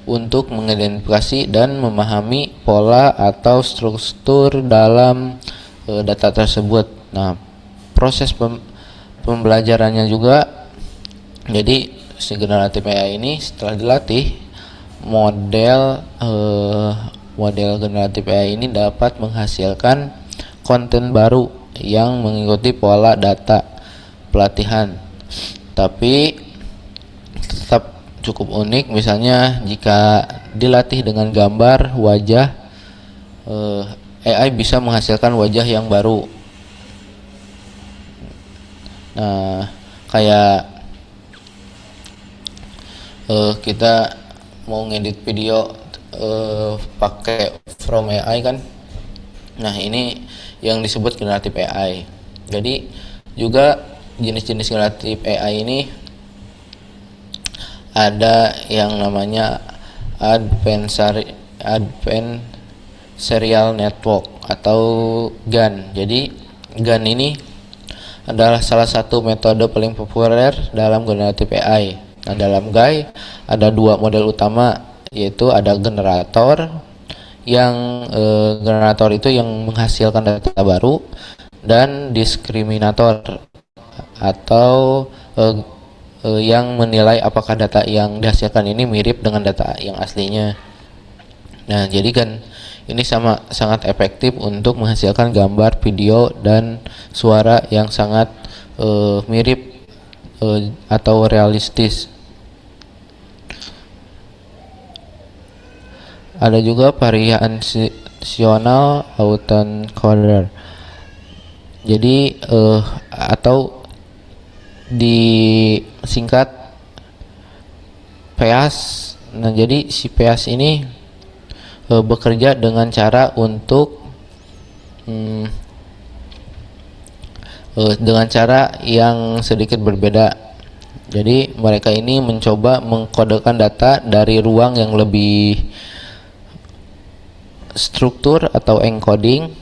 untuk mengidentifikasi dan memahami pola atau struktur dalam data tersebut. Nah, proses pembelajarannya juga, jadi si generatif AI ini setelah dilatih, model generatif AI ini dapat menghasilkan konten baru yang mengikuti pola data pelatihan, tapi tetap cukup unik. Misalnya jika dilatih dengan gambar wajah, AI bisa menghasilkan wajah yang baru. Nah, kayak kita mau ngedit video pakai from AI kan. Nah, ini yang disebut generatif AI. Jadi juga jenis-jenis generatif AI ini ada yang namanya adversarial network atau GAN. Jadi GAN ini adalah salah satu metode paling populer dalam generatif AI. Nah, dalam GAI ada dua model utama, yaitu ada generator itu yang menghasilkan data baru, dan diskriminator atau yang menilai apakah data yang dihasilkan ini mirip dengan data yang aslinya. Nah, jadi kan ini sangat efektif untuk menghasilkan gambar, video, dan suara yang sangat mirip atau realistis. Ada juga variational autoencoder. Jadi atau disingkat PEAS. Nah, jadi si PEAS ini bekerja dengan cara dengan cara yang sedikit berbeda. Jadi mereka ini mencoba mengkodekan data dari ruang yang lebih struktur atau encoding,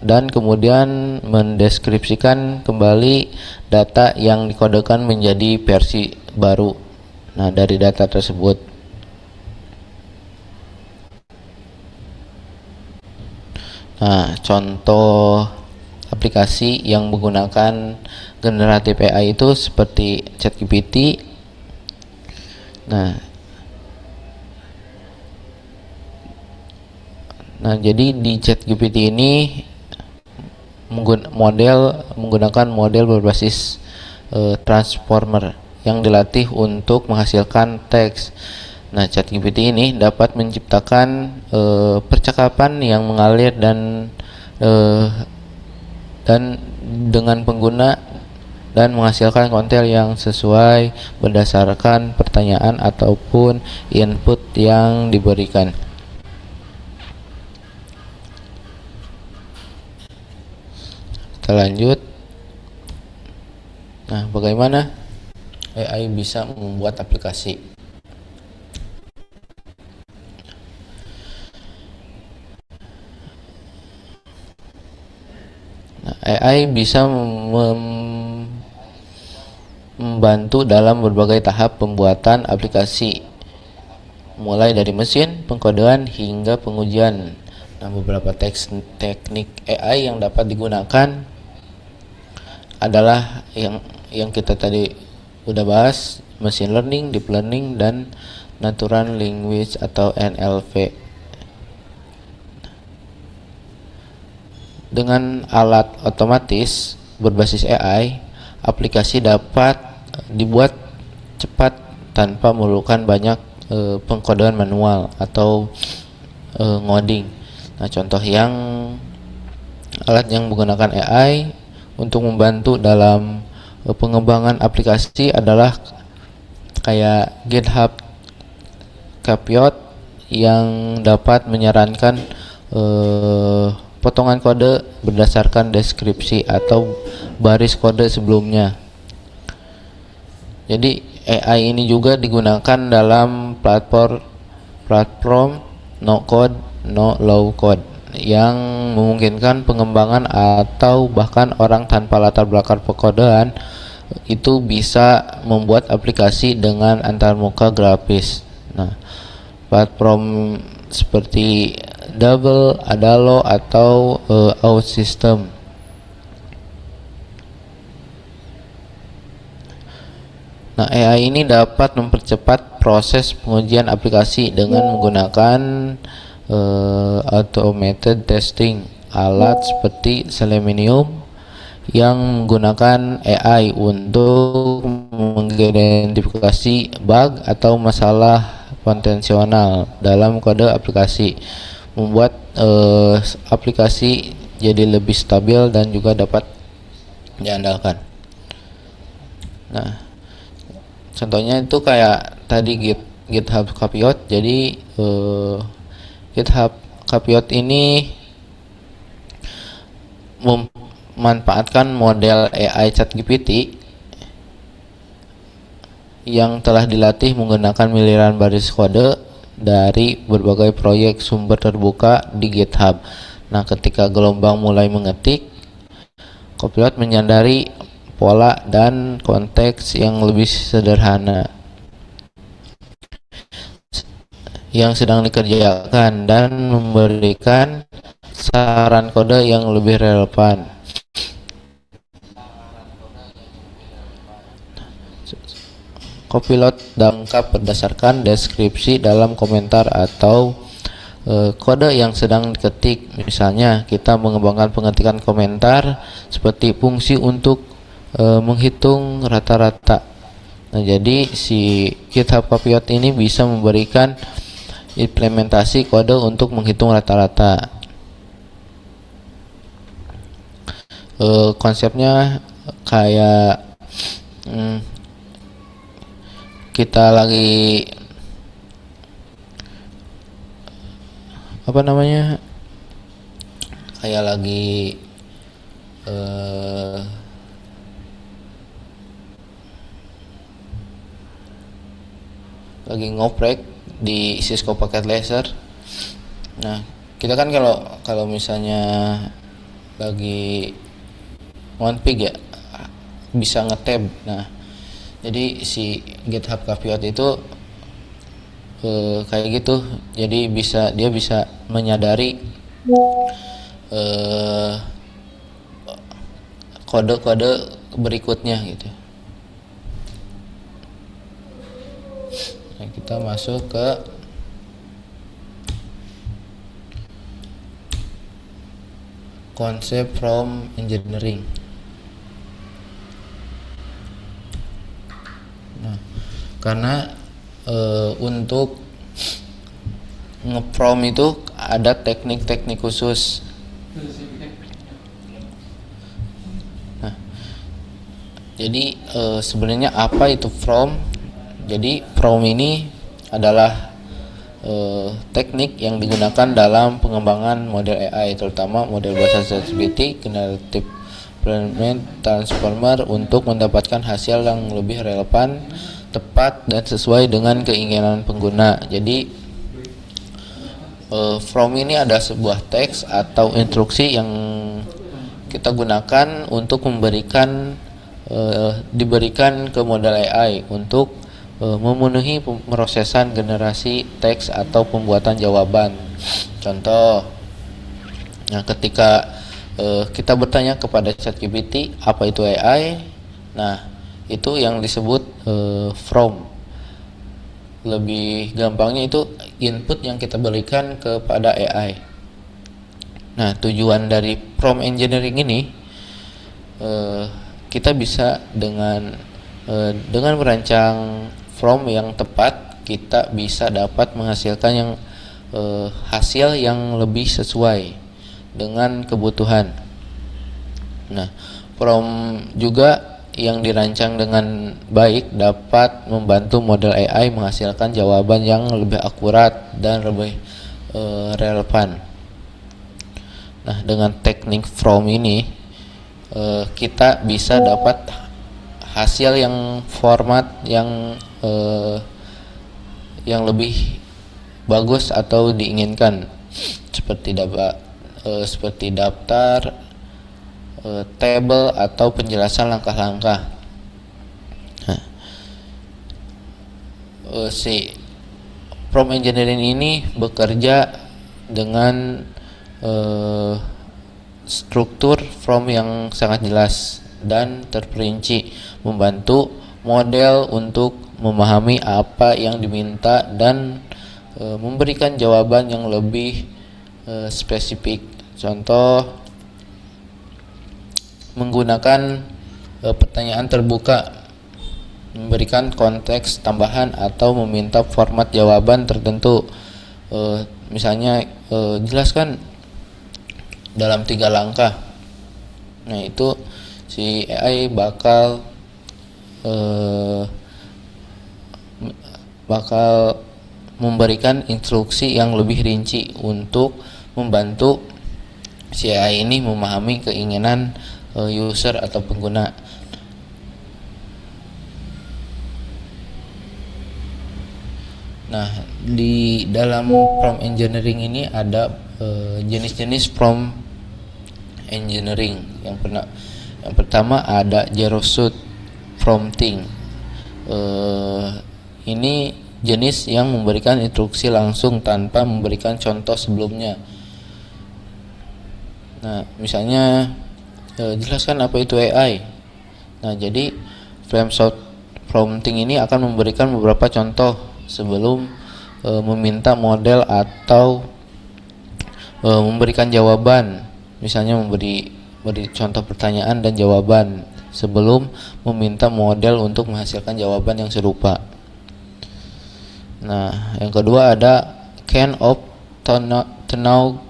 dan kemudian mendeskripsikan kembali data yang dikodekan menjadi versi baru. Nah, dari data tersebut. Nah, contoh aplikasi yang menggunakan generatif AI itu seperti ChatGPT. Nah, jadi di ChatGPT ini menggunakan model berbasis transformer yang dilatih untuk menghasilkan teks. Nah, ChatGPT ini dapat menciptakan percakapan yang mengalir dan dengan pengguna, dan menghasilkan konten yang sesuai berdasarkan pertanyaan ataupun input yang diberikan. Kita lanjut. Nah, bagaimana AI bisa membuat aplikasi? Nah, AI bisa membantu dalam berbagai tahap pembuatan aplikasi, mulai dari mesin, pengkodean, hingga pengujian. Nah, beberapa teknik AI yang dapat digunakan adalah yang kita tadi udah bahas, machine learning, deep learning, dan Natural Language atau NLV. Dengan alat otomatis berbasis AI, aplikasi dapat dibuat cepat tanpa memerlukan banyak pengkodean manual atau ngoding. Nah, contoh alat yang menggunakan AI untuk membantu dalam pengembangan aplikasi adalah kayak GitHub Copilot yang dapat menyarankan potongan kode berdasarkan deskripsi atau baris kode sebelumnya. Jadi AI ini juga digunakan dalam platform no code, no low code yang memungkinkan pengembangan atau bahkan orang tanpa latar belakang pekodean itu bisa membuat aplikasi dengan antarmuka grafis. Nah, platform seperti Double, Adalo atau OutSystem. Nah, AI ini dapat mempercepat proses pengujian aplikasi dengan menggunakan automated testing, alat seperti Selenium yang menggunakan AI untuk mengidentifikasi bug atau masalah potensial dalam kode aplikasi, membuat aplikasi jadi lebih stabil dan juga dapat diandalkan. Nah, contohnya itu kayak tadi GitHub Copilot. Jadi GitHub Copilot ini memanfaatkan model AI ChatGPT yang telah dilatih menggunakan miliaran baris kode dari berbagai proyek sumber terbuka di GitHub. Nah, ketika gelombang mulai mengetik, Copilot menyadari pola dan konteks yang lebih sederhana yang sedang dikerjakan dan memberikan saran kode yang lebih relevan. Copilot lengkap berdasarkan deskripsi dalam komentar atau kode yang sedang diketik. Misalnya kita mengembangkan pengetikan komentar seperti fungsi untuk menghitung rata-rata. Nah, jadi si GitHub Copilot ini bisa memberikan implementasi kode untuk menghitung rata-rata. Konsepnya kayak kita lagi kayak lagi ngoprek di Cisco Packet Laser. Nah, kita kan kalau misalnya lagi config ya bisa nge-tab. Nah, jadi si GitHub Copilot itu kayak gitu. Jadi dia bisa menyadari kode-kode berikutnya gitu. Nah, kita masuk ke konsep prompt engineering. Nah, karena untuk nge-prompt itu ada teknik-teknik khusus. Nah, jadi sebenarnya apa itu prompt? Jadi prompt ini adalah teknik yang digunakan dalam pengembangan model AI, terutama model bahasa ChatGPT, Generative Transformer, untuk mendapatkan hasil yang lebih relevan, tepat, dan sesuai dengan keinginan pengguna. Jadi prompt ini ada sebuah teks atau instruksi yang kita gunakan untuk diberikan ke model AI untuk memenuhi pemrosesan generasi teks atau pembuatan jawaban. Contoh, nah ketika kita bertanya kepada ChatGPT apa itu AI, nah itu yang disebut prompt. lebih gampangnya itu input yang kita berikan kepada AI. Nah, tujuan dari prompt engineering ini kita bisa dengan merancang prompt yang tepat, kita bisa dapat menghasilkan yang hasil yang lebih sesuai dengan kebutuhan. Nah, prompt juga yang dirancang dengan baik dapat membantu model AI menghasilkan jawaban yang lebih akurat dan lebih relevan. Nah, dengan teknik prompt ini kita bisa dapat hasil yang format yang lebih bagus atau diinginkan, seperti daftar, table atau penjelasan langkah-langkah. Nah, si prompt engineering ini bekerja dengan struktur prompt yang sangat jelas dan terperinci, membantu model untuk memahami apa yang diminta dan memberikan jawaban yang lebih spesifik. Contoh, menggunakan pertanyaan terbuka, memberikan konteks tambahan atau meminta format jawaban tertentu. Misalnya jelaskan dalam 3 langkah. Nah, itu si AI bakal memberikan instruksi yang lebih rinci untuk membantu si AI ini memahami keinginan user atau pengguna. Nah, di dalam prompt engineering ini ada jenis-jenis prompt engineering. Yang pertama ada zero shot prompting. Ini jenis yang memberikan instruksi langsung tanpa memberikan contoh sebelumnya. Nah, misalnya jelaskan apa itu AI. Nah, jadi frame shot prompting ini akan memberikan beberapa contoh sebelum meminta model atau memberikan jawaban. Misalnya memberi contoh pertanyaan dan jawaban sebelum meminta model untuk menghasilkan jawaban yang serupa. Nah, yang kedua ada kind of tunnel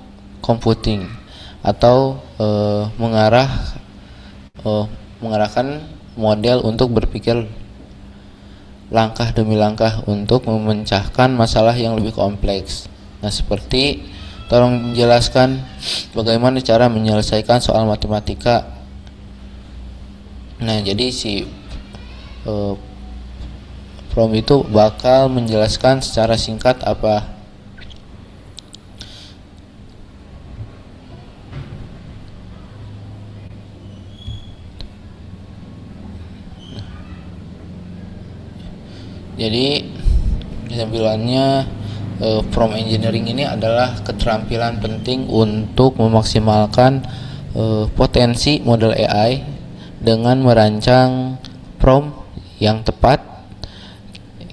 computing atau mengarahkan model untuk berpikir langkah demi langkah untuk memecahkan masalah yang lebih kompleks. Nah, seperti tolong jelaskan bagaimana cara menyelesaikan soal matematika. Nah, jadi si prompt itu bakal menjelaskan secara singkat apa jadi kesimpulannya prompt engineering ini adalah keterampilan penting untuk memaksimalkan potensi model AI. Dengan merancang prompt yang tepat,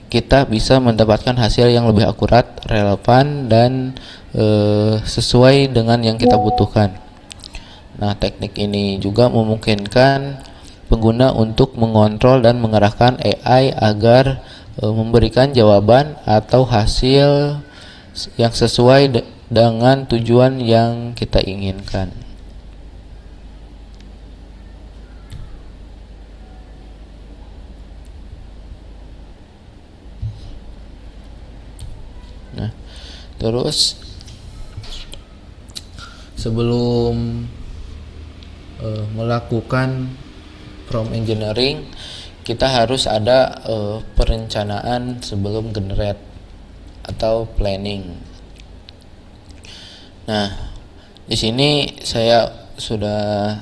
kita bisa mendapatkan hasil yang lebih akurat, relevan, dan sesuai dengan yang kita butuhkan. Nah, teknik ini juga memungkinkan pengguna untuk mengontrol dan mengarahkan AI agar memberikan jawaban atau hasil yang sesuai dengan tujuan yang kita inginkan. Nah, terus sebelum melakukan prompt engineering, kita harus ada perencanaan sebelum generate atau planning. Nah, di sini saya sudah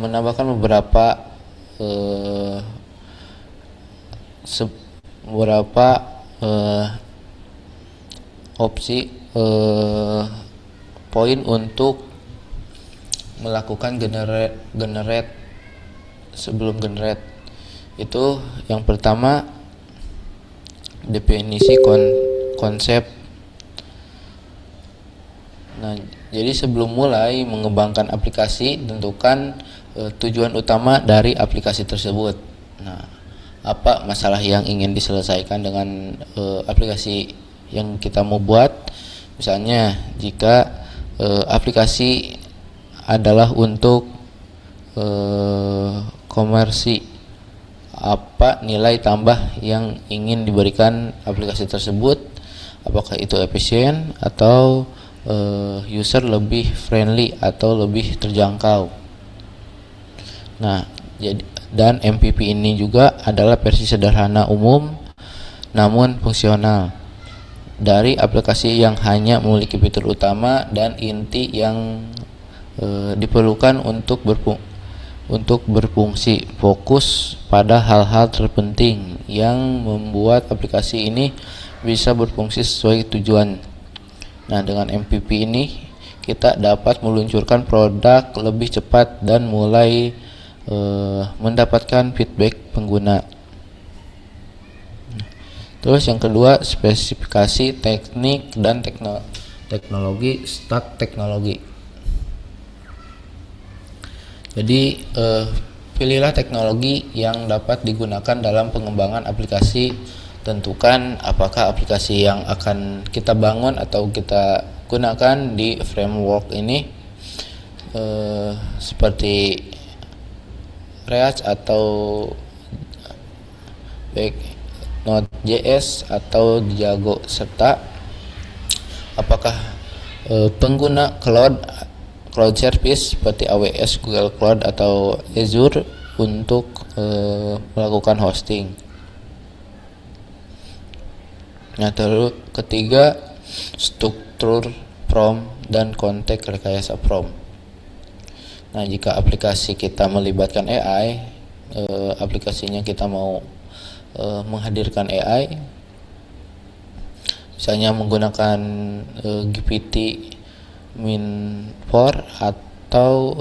menambahkan beberapa opsi poin untuk melakukan generate sebelum generate. Itu yang pertama, definisi konsep. Nah, jadi sebelum mulai mengembangkan aplikasi, tentukan tujuan utama dari aplikasi tersebut. Nah, apa masalah yang ingin diselesaikan dengan aplikasi yang kita mau buat? Misalnya, jika aplikasi adalah untuk komersi, apa nilai tambah yang ingin diberikan aplikasi tersebut, apakah itu efisien atau user lebih friendly atau lebih terjangkau. Nah, dan MVP ini juga adalah versi sederhana umum namun fungsional dari aplikasi yang hanya memiliki fitur utama dan inti yang diperlukan untuk berfungsi, fokus pada hal-hal terpenting yang membuat aplikasi ini bisa berfungsi sesuai tujuan. Nah, dengan MVP ini kita dapat meluncurkan produk lebih cepat dan mulai mendapatkan feedback pengguna. Terus yang kedua, spesifikasi teknik dan teknologi, stack teknologi. Jadi pilihlah teknologi yang dapat digunakan dalam pengembangan aplikasi. Tentukan apakah aplikasi yang akan kita bangun atau kita gunakan di framework ini seperti React atau Node.js atau Django, serta apakah pengguna cloud service seperti AWS, Google Cloud atau Azure untuk melakukan hosting. Nah, terus ketiga, struktur prompt dan konteks rekayasa prompt. Nah, jika aplikasi kita melibatkan AI, aplikasinya kita mau menghadirkan AI, misalnya menggunakan GPT-4 atau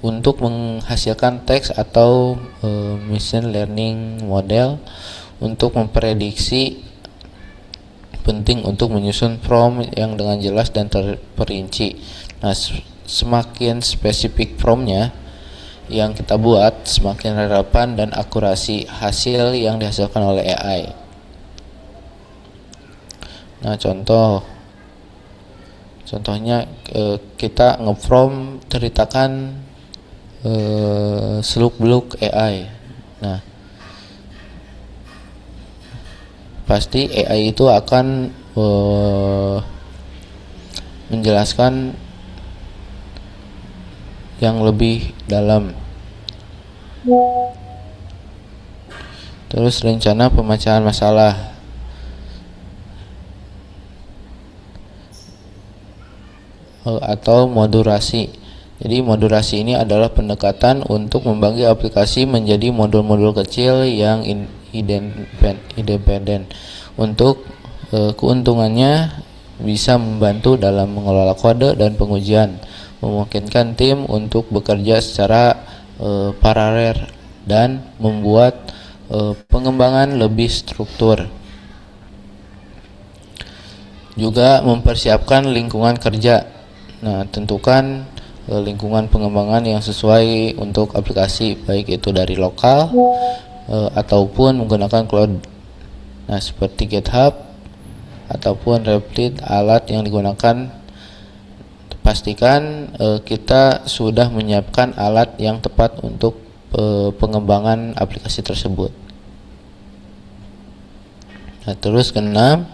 untuk menghasilkan teks atau machine learning model untuk memprediksi, penting untuk menyusun prompt yang dengan jelas dan terperinci. Nah, semakin spesifik promptnya yang kita buat, semakin relevan dan akurasi hasil yang dihasilkan oleh AI. Nah, contohnya kita nge-prompt ceritakan seluk-beluk AI. Nah, pasti AI itu akan menjelaskan yang lebih dalam. Terus rencana pemecahan masalah. Atau modulasi. Jadi modulasi ini adalah pendekatan untuk membagi aplikasi menjadi modul-modul kecil yang independen. Untuk keuntungannya bisa membantu dalam mengelola kode dan pengujian, memungkinkan tim untuk bekerja secara paralel dan membuat pengembangan lebih struktur. Juga mempersiapkan lingkungan kerja. Nah, tentukan lingkungan pengembangan yang sesuai untuk aplikasi, baik itu dari lokal ataupun menggunakan cloud. Nah, seperti GitHub ataupun Replit, alat yang digunakan. Pastikan kita sudah menyiapkan alat yang tepat untuk pengembangan aplikasi tersebut. Nah, terus keenam,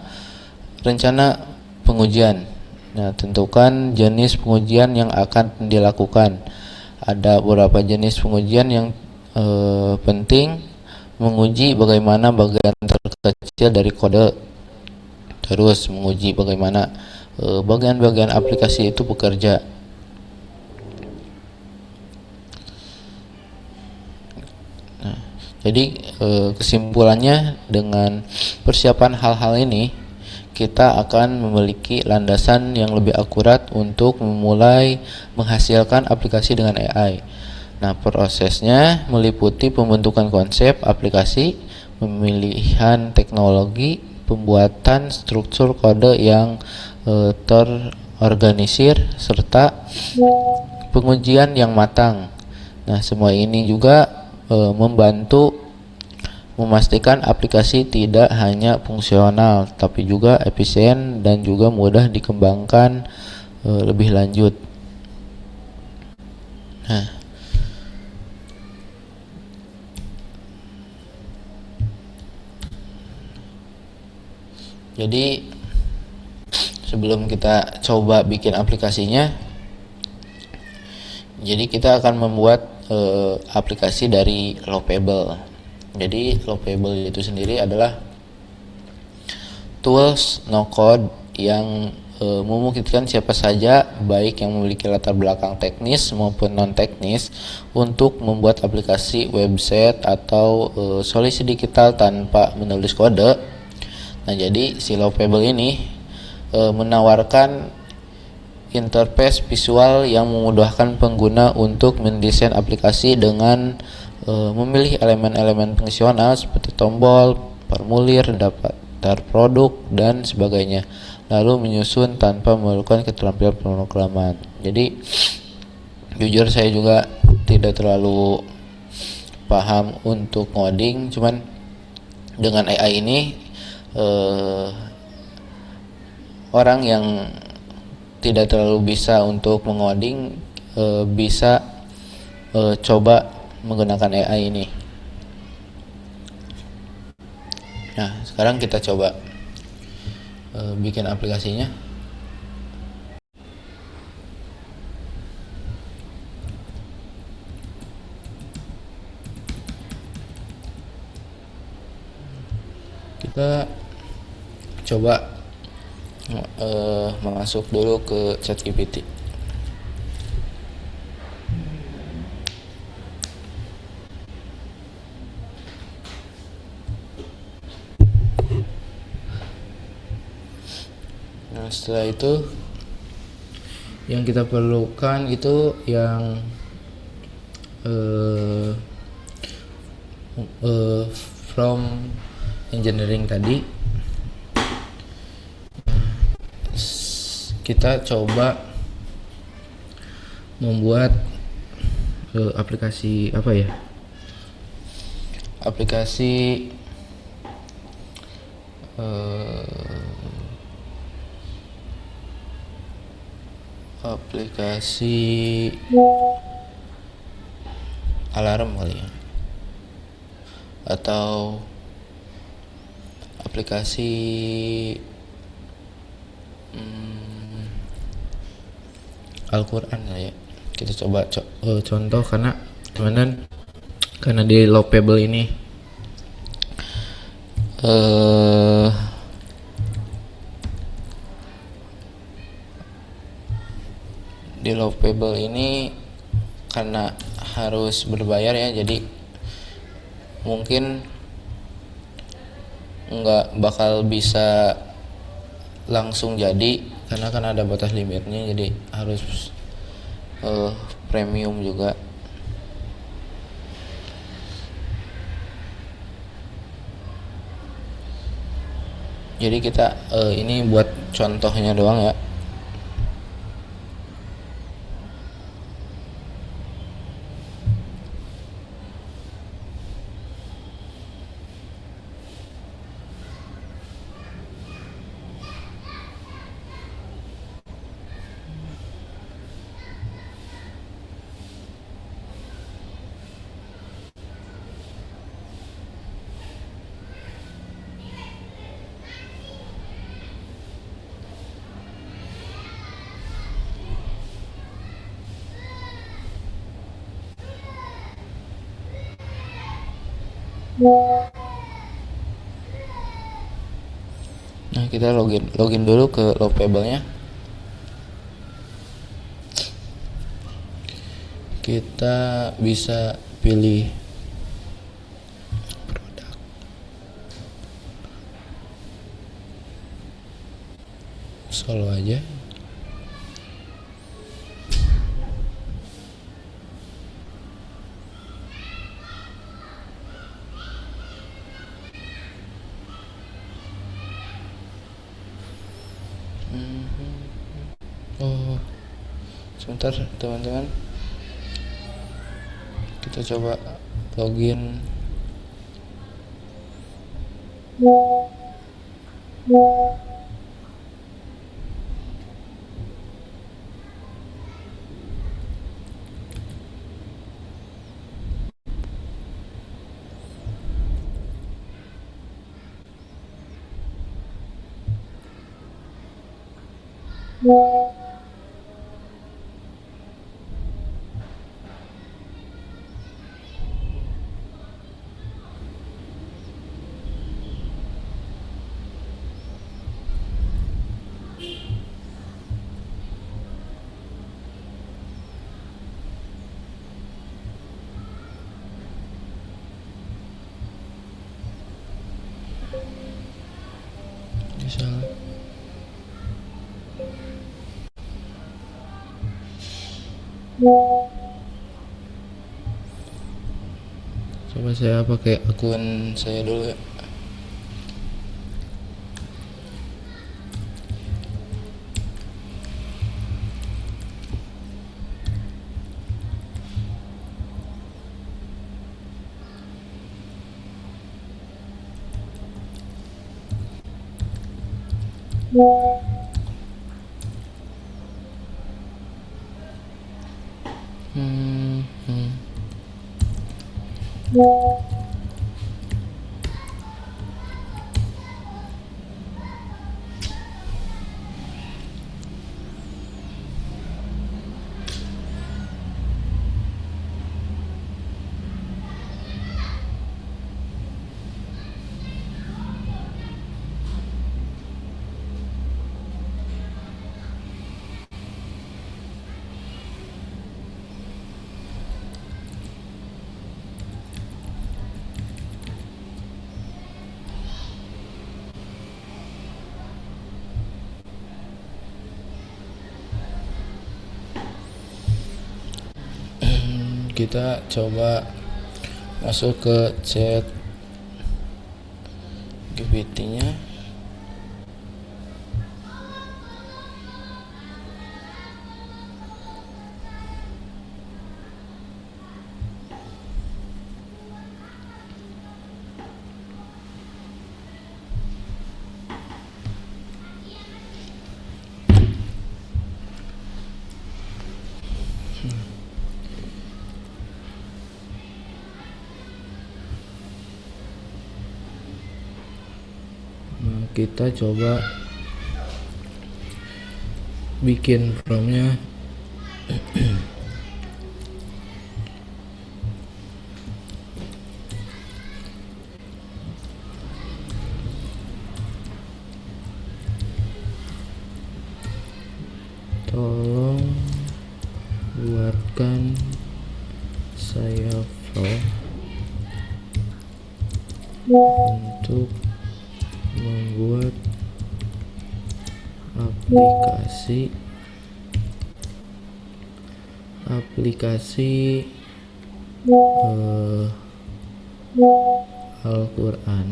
rencana pengujian. Nah, tentukan jenis pengujian yang akan dilakukan. Ada beberapa jenis pengujian yang penting. Menguji bagaimana bagian terkecil dari kode. Terus menguji bagaimana bagian-bagian aplikasi itu bekerja. Nah, jadi kesimpulannya, dengan persiapan hal-hal ini kita akan memiliki landasan yang lebih akurat untuk memulai menghasilkan aplikasi dengan AI. Nah, prosesnya meliputi pembentukan konsep aplikasi, pemilihan teknologi, pembuatan struktur kode yang terorganisir, serta pengujian yang matang. Nah, semua ini juga membantu memastikan aplikasi tidak hanya fungsional, tapi juga efisien dan juga mudah dikembangkan lebih lanjut. Nah, jadi sebelum kita coba bikin aplikasinya, jadi kita akan membuat aplikasi dari Lovable. Jadi Lovable itu sendiri adalah tools no code yang memungkinkan siapa saja, baik yang memiliki latar belakang teknis maupun non teknis, untuk membuat aplikasi website atau solusi digital tanpa menulis kode. Nah, jadi si Lovable ini menawarkan interface visual yang memudahkan pengguna untuk mendesain aplikasi dengan memilih elemen-elemen fungsional seperti tombol, formulir, daftar produk, dan sebagainya, lalu menyusun tanpa memerlukan keterampilan pemrograman. Jadi jujur saya juga tidak terlalu paham untuk coding, cuman dengan AI ini orang yang tidak terlalu bisa untuk mengoding bisa coba menggunakan AI ini. Nah, sekarang kita coba bikin aplikasinya. Kita coba masuk dulu ke ChatGPT. Nah, setelah itu yang kita perlukan itu yang from engineering tadi. Kita coba membuat aplikasi apa ya? Aplikasi alarm kali ya, atau aplikasi Al-Quran lah ya. Kita coba contoh karena di Lovable ini di Lovable ini karena harus berbayar ya, jadi mungkin nggak bakal bisa langsung jadi karena kan ada batas limitnya, jadi harus premium juga. Jadi kita ini buat contohnya doang ya. Nah, kita login dulu ke Lovable-nya. Kita bisa pilih produk. solo aja. Oh, sebentar teman-teman, kita coba login. Bisa. Coba saya pakai akun saya dulu ya. Hmm, hmm. Kita coba masuk ke chat GPT-nya. Nah, kita coba bikin promnya. Tolong buatkan saya form untuk membuat aplikasi Al-Quran.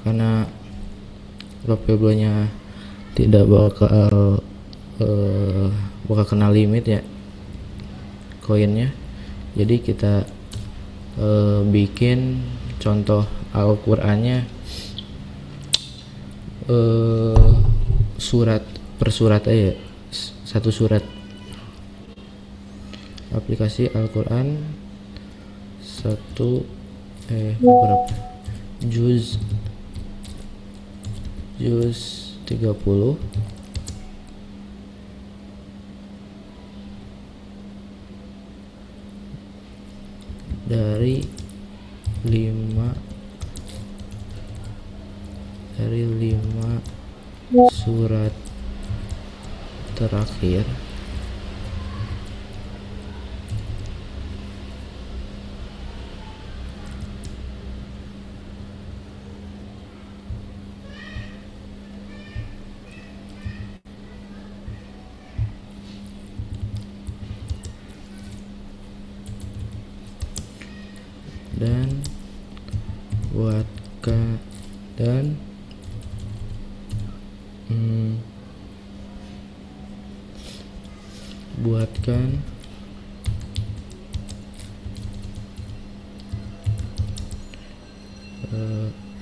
Karena Probably-nya tidak bakal kena limit ya koinnya, jadi kita bikin contoh Al-Qur'annya surat per surat aja, satu surat. Aplikasi Al-Qur'an berapa juz 30 dari 5 surat terakhir dan buatkan dan buatkan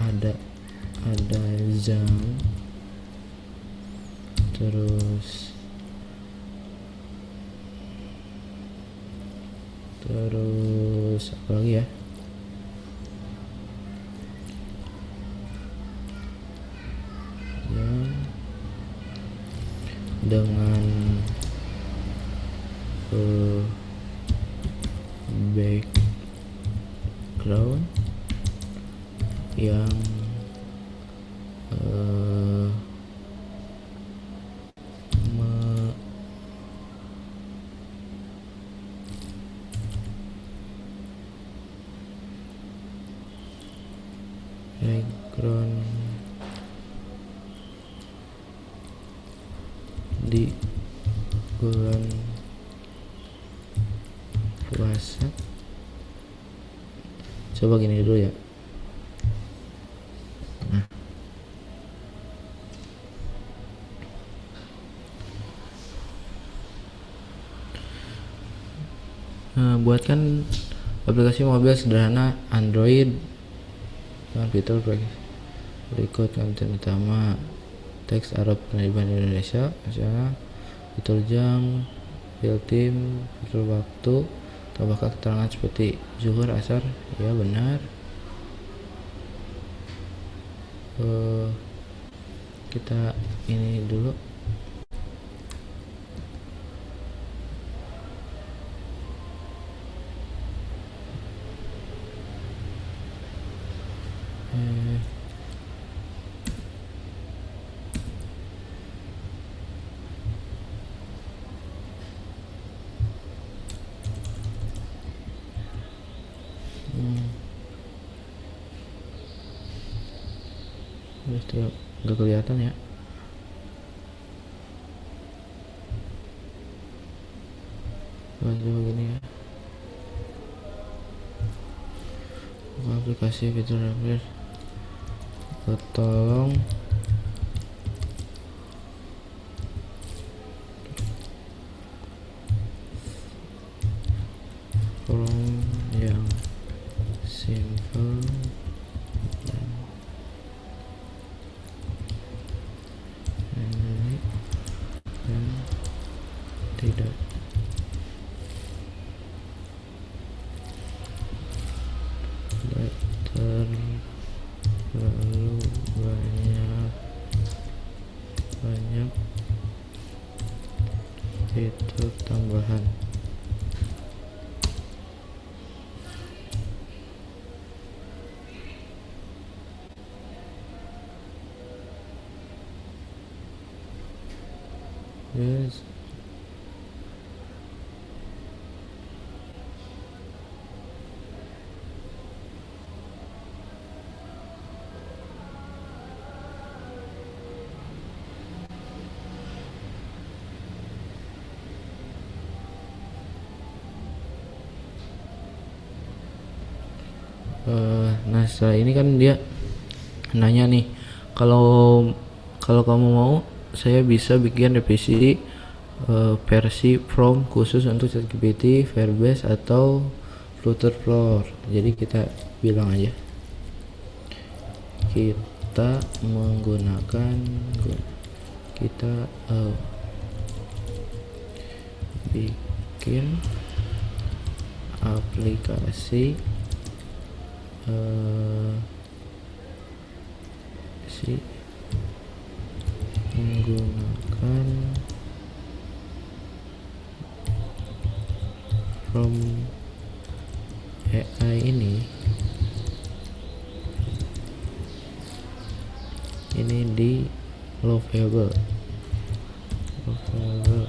ada jam, terus apa lagi ya, dengan background yang background di bulan puasa. Coba gini dulu ya. Buatkan aplikasi mobil sederhana Android dengan fitur berikut: konten utama, teks Arab penerjemahan Indonesia, misalnya fitur jam, fill time, fitur waktu, tambahkan keterangan seperti zuhur, asar, ya benar. Kita ini dulu. Nggak kelihatan ya. Coba gini ya. Aplikasi fitur update. Tolong yang simple dan tidak terlalu banyak fitur tambahan. Yes. Nah setelah ini kan dia nanya nih, kalau kamu mau saya bisa bikin revisi versi prompt khusus untuk ChatGPT, Firebase atau Flutterflow. Jadi kita bilang aja kita bikin aplikasi menggunakan prompt AI ini di Love Copyable. Copyable.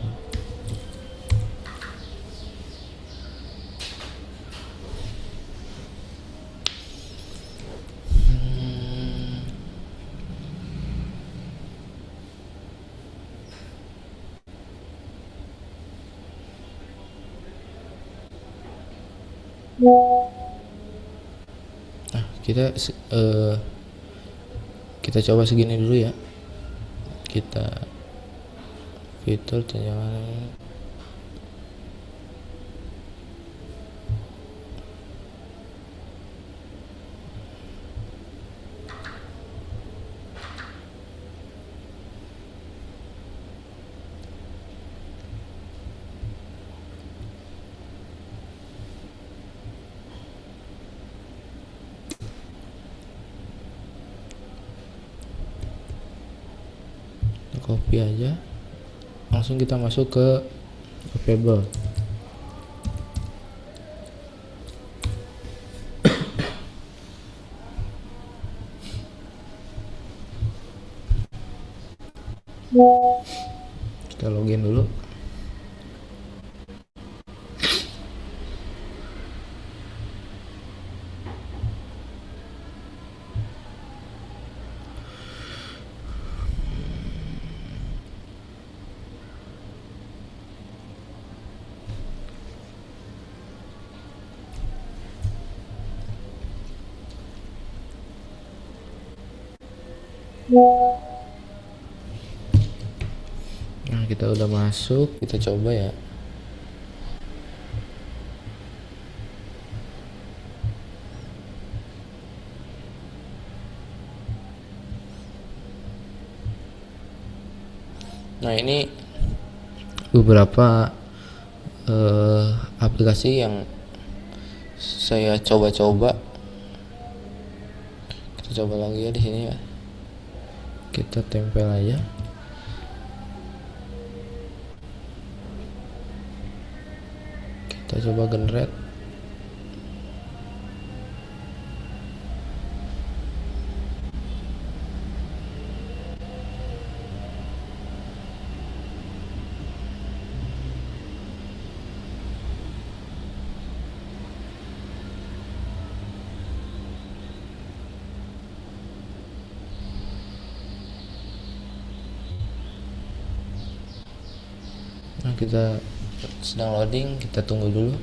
Nah, kita coba segini dulu ya. Kita fitur tunjangan. Copy aja, langsung kita masuk ke copyable. Kita login dulu. Nah, kita udah masuk, kita coba ya. Nah, ini beberapa aplikasi yang saya coba-coba. Kita coba lagi ya di sini ya. Kita tempel aja. Kita coba generate. Nah, kita sedang loading, kita tunggu dulu.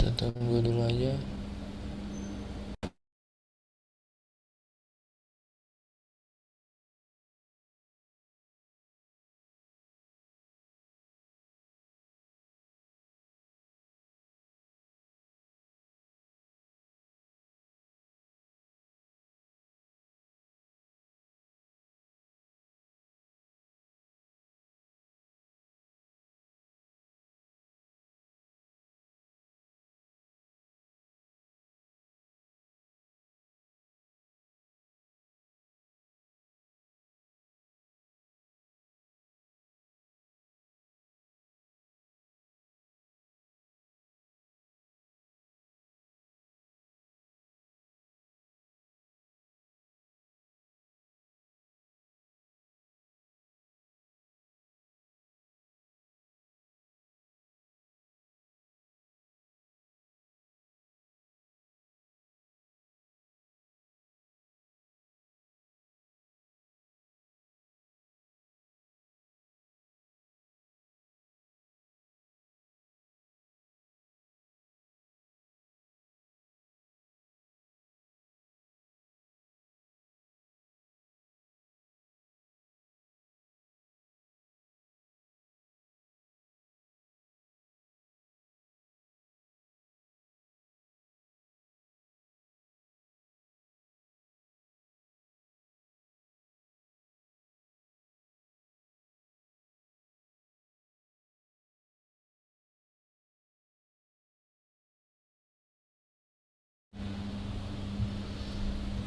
Kita tunggu dulu aja.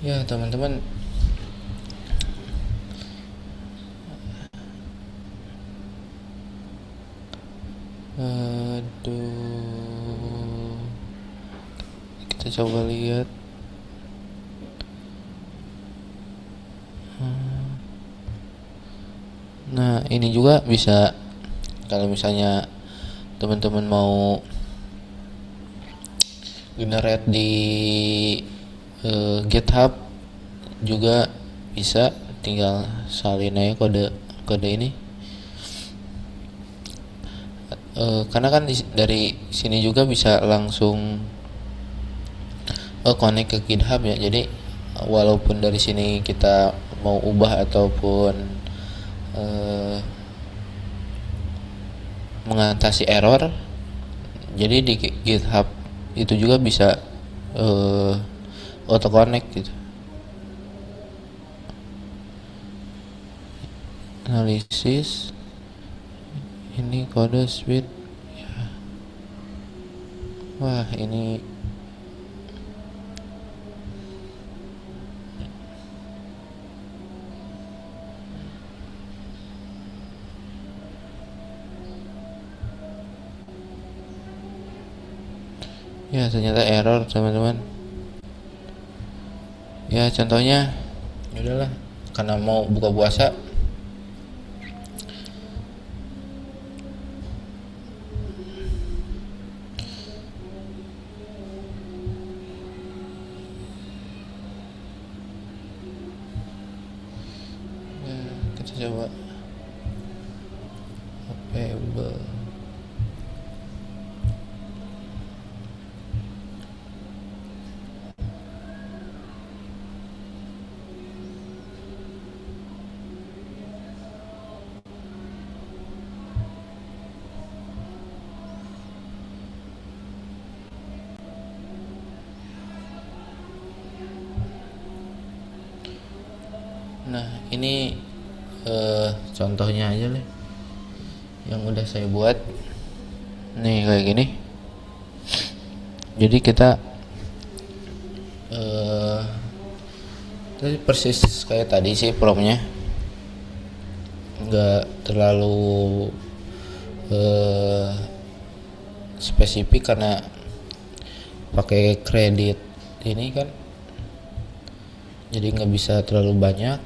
Ya teman-teman, aduh, kita coba lihat. Nah ini juga bisa, kalau misalnya teman-teman mau generate di GitHub juga bisa, tinggal salin aja kode ini. Karena kan dari sini juga bisa langsung connect ke GitHub ya. Jadi walaupun dari sini kita mau ubah ataupun mengatasi error, jadi di GitHub itu juga bisa auto connect gitu. Analisis ini kode suite ya. Wah ini ya ternyata error teman-teman. Ya contohnya, ya udahlah, karena mau buka puasa. Ya, kita coba available. Nah ini contohnya aja lah yang udah saya buat nih kayak gini. Jadi kita tadi persis kayak tadi sih promnya, nggak terlalu spesifik karena pakai kredit ini kan, jadi nggak bisa terlalu banyak.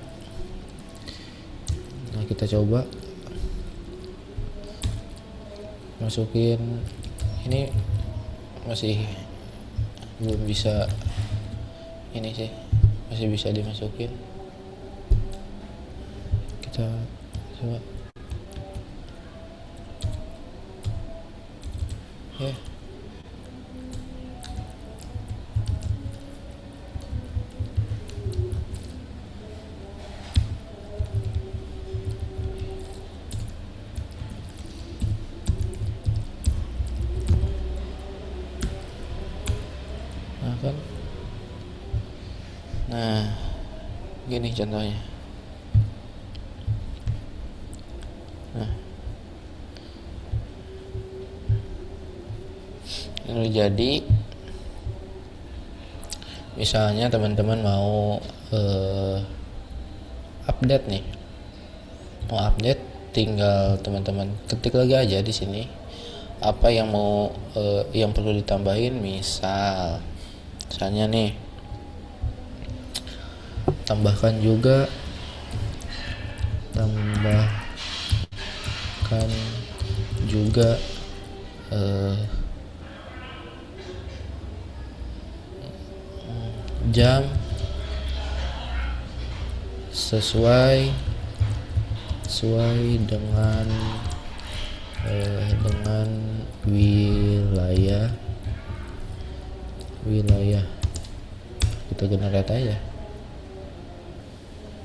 Nah kita coba masukin ini, masih belum bisa ini sih, masih bisa dimasukin. Kita coba ya. Nah kan, nah gini contohnya. Nah ini udah jadi. Misalnya teman-teman mau update nih, mau update, tinggal teman-teman ketik lagi aja di sini apa yang mau yang perlu ditambahin. Misalnya nih, tambahkan juga jam sesuai dengan wilayah kita generate aja.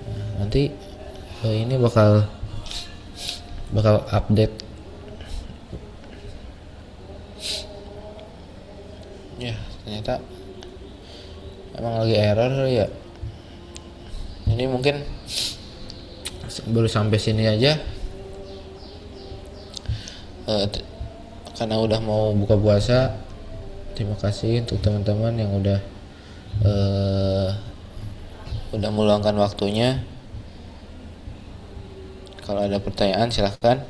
Nah, nanti ini bakal update ya. Ternyata emang lagi error ya. Ini mungkin baru sampai sini aja karena udah mau buka puasa. Terima kasih untuk teman-teman yang udah udah meluangkan waktunya. Kalau ada pertanyaan silahkan.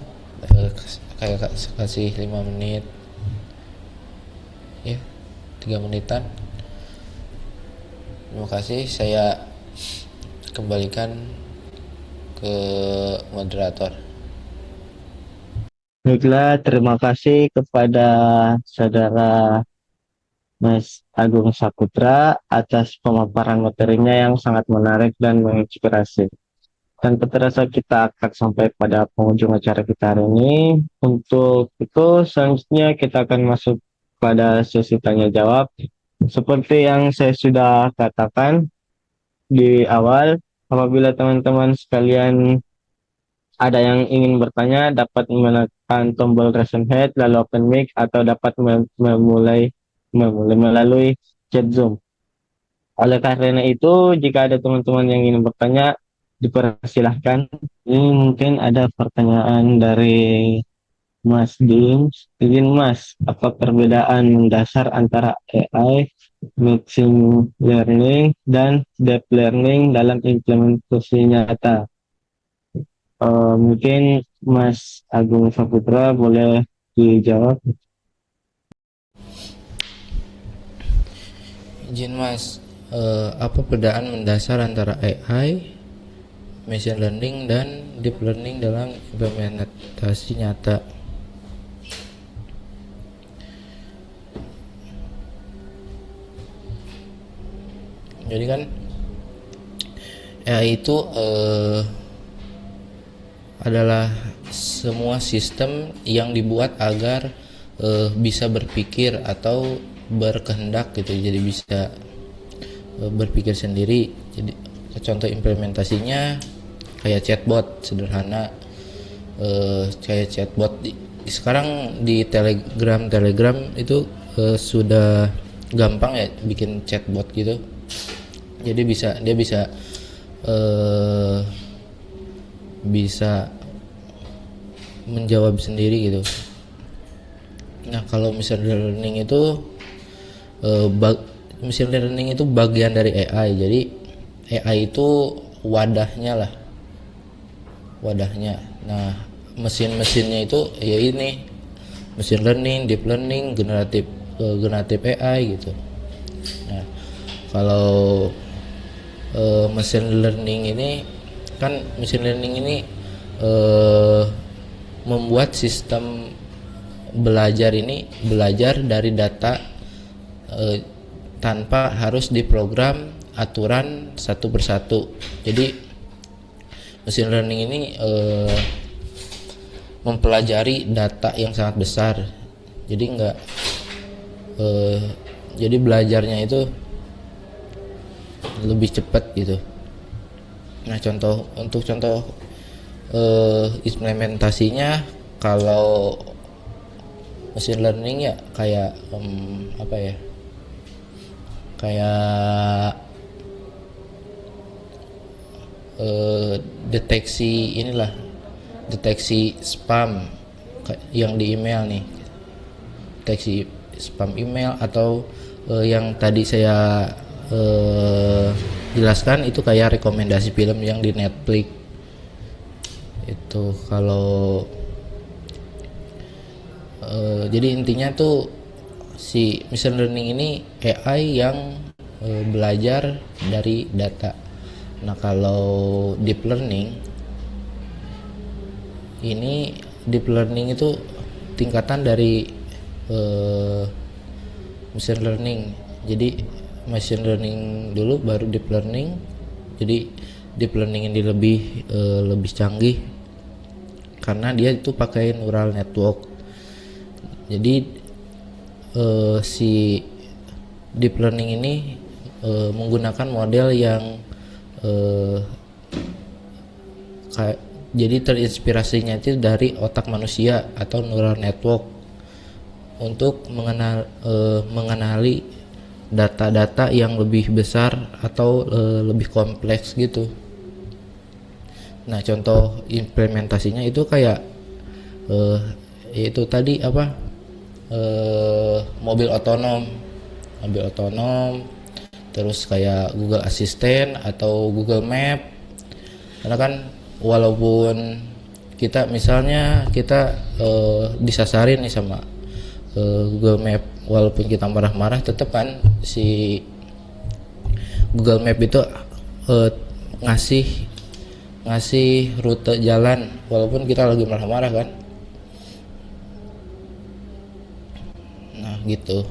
Kayak kasih 5 menit ya, 3 menitan. Terima kasih, saya kembalikan ke moderator. Baiklah, terima kasih kepada saudara Mas Agung Saputra atas pemaparan materinya yang sangat menarik dan menginspirasi. Dan terasa kita akan sampai pada penghujung acara kita hari ini. Untuk itu, selanjutnya kita akan masuk pada sesi tanya jawab. Seperti yang saya sudah katakan di awal, apabila teman-teman sekalian ada yang ingin bertanya, dapat menekan tombol raise hand, lalu open mic, atau dapat memulai melalui chat Zoom. Oleh karena itu, jika ada teman-teman yang ingin bertanya, dipersilahkan. Ini mungkin ada pertanyaan dari Mas Dims. Izin Mas, apa perbedaan mendasar antara AI, machine learning, dan deep learning dalam implementasi nyata? Mungkin Mas Agung Saputra boleh dijawab. Izin Mas, apa perbedaan mendasar antara AI, machine learning, dan deep learning dalam implementasi nyata? Jadi kan AI itu adalah semua sistem yang dibuat agar bisa berpikir atau berkehendak gitu, jadi bisa berpikir sendiri. Jadi contoh implementasinya kayak chatbot sederhana, kayak chatbot sekarang di Telegram itu sudah gampang ya bikin chatbot gitu. Jadi dia bisa menjawab sendiri gitu. Nah, kalau machine learning itu machine learning itu bagian dari AI. Jadi AI itu wadahnya. Nah, mesin-mesinnya itu ya ini machine learning, deep learning, generatif AI gitu. Nah, kalau machine learning ini membuat sistem belajar dari data tanpa harus diprogram aturan satu persatu. Jadi machine learning ini mempelajari data yang sangat besar. Jadi belajarnya itu lebih cepat gitu. Nah, contoh implementasinya kalau machine learning ya kayak deteksi spam yang di email nih, deteksi spam email, atau yang tadi saya jelaskan itu kayak rekomendasi film yang di Netflix itu. Kalau jadi intinya tuh si machine learning ini AI yang belajar dari data. Nah, kalau deep learning itu tingkatan dari machine learning. Jadi machine learning dulu baru deep learning. Jadi deep learning ini lebih canggih karena dia itu pakai neural network. Jadi si deep learning ini menggunakan model yang jadi terinspirasinya itu dari otak manusia atau neural network untuk mengenali data-data yang lebih besar atau lebih kompleks gitu. Nah, contoh implementasinya itu kayak itu tadi mobil otonom. terus kayak Google Assistant atau Google Map. Karena kan walaupun kita misalnya kita disasarin nih sama Google Map, walaupun kita marah-marah, tetap kan si Google Map itu ngasih ngasih rute jalan walaupun kita lagi marah-marah kan. Nah gitu.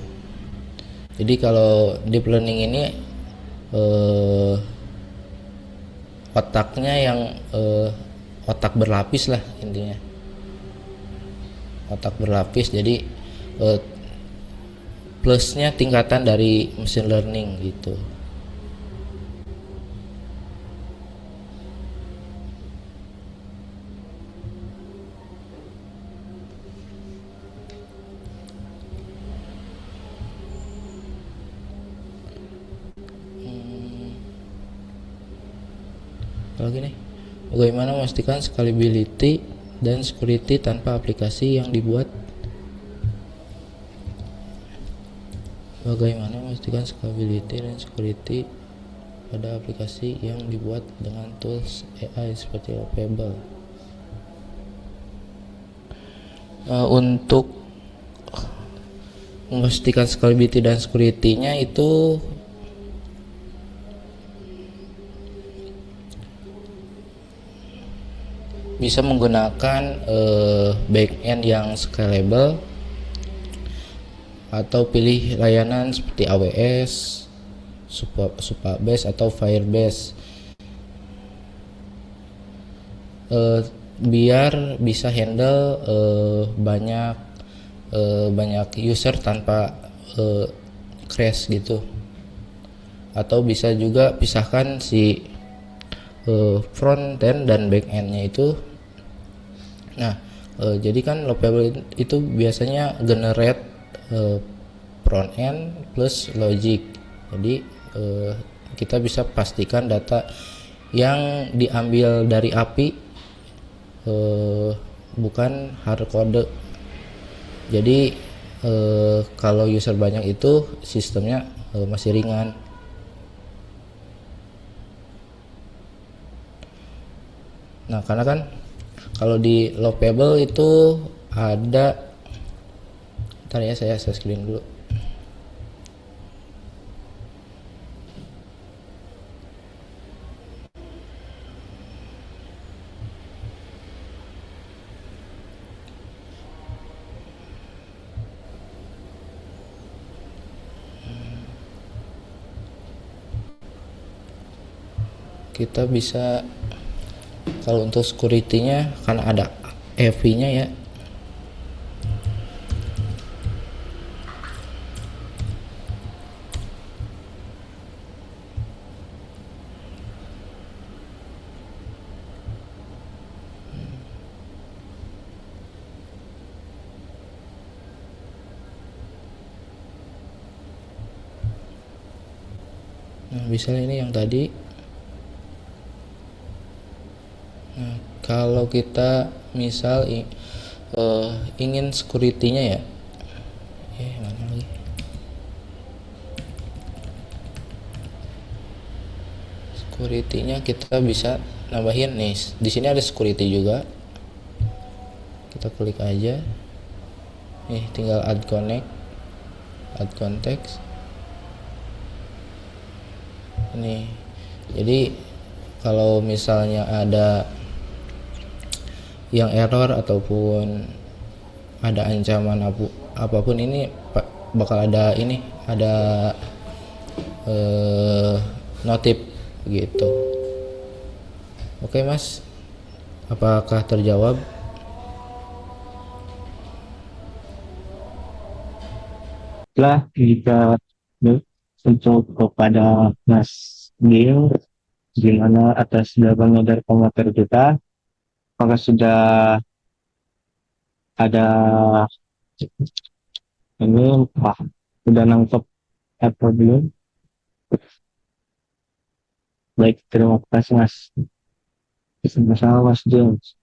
Jadi kalau deep learning ini otaknya yang otak berlapis lah intinya, otak berlapis. Jadi plusnya tingkatan dari machine learning gitu. Lagi nih, bagaimana memastikan scalability dan security tanpa aplikasi yang dibuat? Bagaimana memastikan scalability dan security pada aplikasi yang dibuat dengan tools AI seperti Loopable? Untuk memastikan scalability dan security-nya itu bisa menggunakan backend yang scalable atau pilih layanan seperti AWS, Supabase atau Firebase biar bisa handle banyak user tanpa crash gitu. Atau bisa juga pisahkan si front end dan back endnya itu. Nah jadi kan Loopable itu biasanya generate front end plus logic. Jadi kita bisa pastikan data yang diambil dari API bukan hard code. Jadi kalau user banyak itu sistemnya masih ringan. Nah karena kan kalau di Loopable itu ada, ntar ya saya screen dulu. Kita bisa, kalau untuk security-nya kan ada EV-nya ya. Nah, misalnya ini yang tadi. Nah, kalau kita misal ingin security-nya ya, mana lagi? Security-nya kita bisa nambahin nih. Di sini ada security juga. Kita klik aja. Nih, tinggal add connect, add context. Nih, jadi kalau misalnya ada yang error ataupun ada ancaman apapun ini bakal ada ini, ada notif gitu. Oke Mas, apakah terjawab? Setelah jika untuk kepada Mas Gil, gimana atas jawabannya dari komentar kita? Apakah sudah ada ini Pak sudah nangkep apa belum? Baik, terima kasih Mas. Sama-sama Mas James.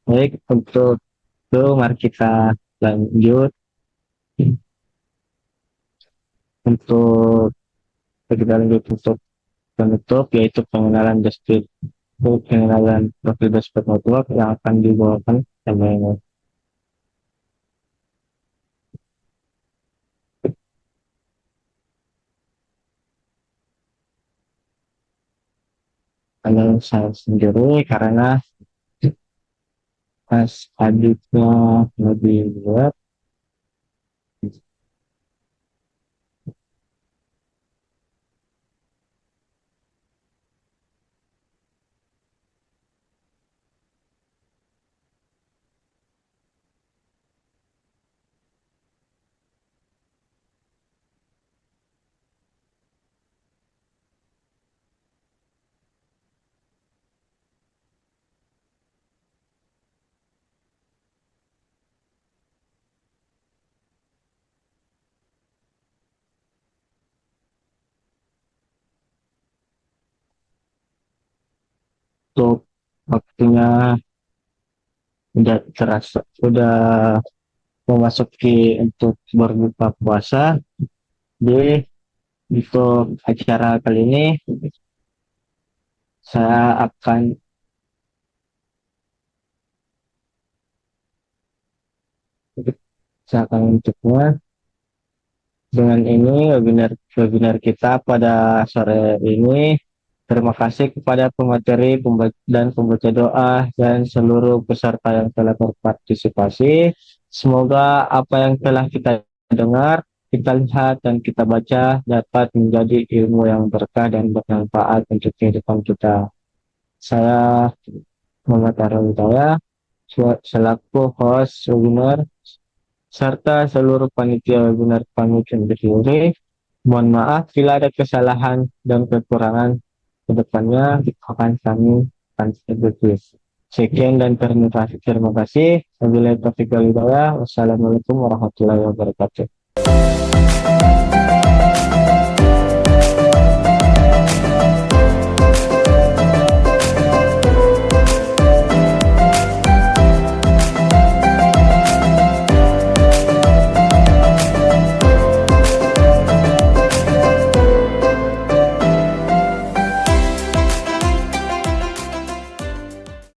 Baik, untuk itu mari kita lanjut untuk Kita lanjut untuk penutup, yaitu pengenalan dashboard, pengenalan profil dashboard network yang akan dibawakan tema. Kalau saya sendiri karena pas adiknya lebih buat untuk waktunya udah terasa, udah memasuki untuk berbuka puasa. Jadi untuk acara kali ini saya akan saya akan untuknya dengan ini webinar kita pada sore ini. Terima kasih kepada pemateri dan pembaca doa dan seluruh peserta yang telah berpartisipasi. Semoga apa yang telah kita dengar, kita lihat dan kita baca dapat menjadi ilmu yang berkah dan bermanfaat untuk kehidupan kita. Saya Muhammad Arul Hidayah selaku host webinar serta seluruh panitia webinar pamit undur diri. Mohon maaf bila ada kesalahan dan kekurangan kedepannya akan kami edukasi. Sekian dan terima kasih. Wabillahi taufiq wal hidayah. Wassalamualaikum warahmatullahi wabarakatuh.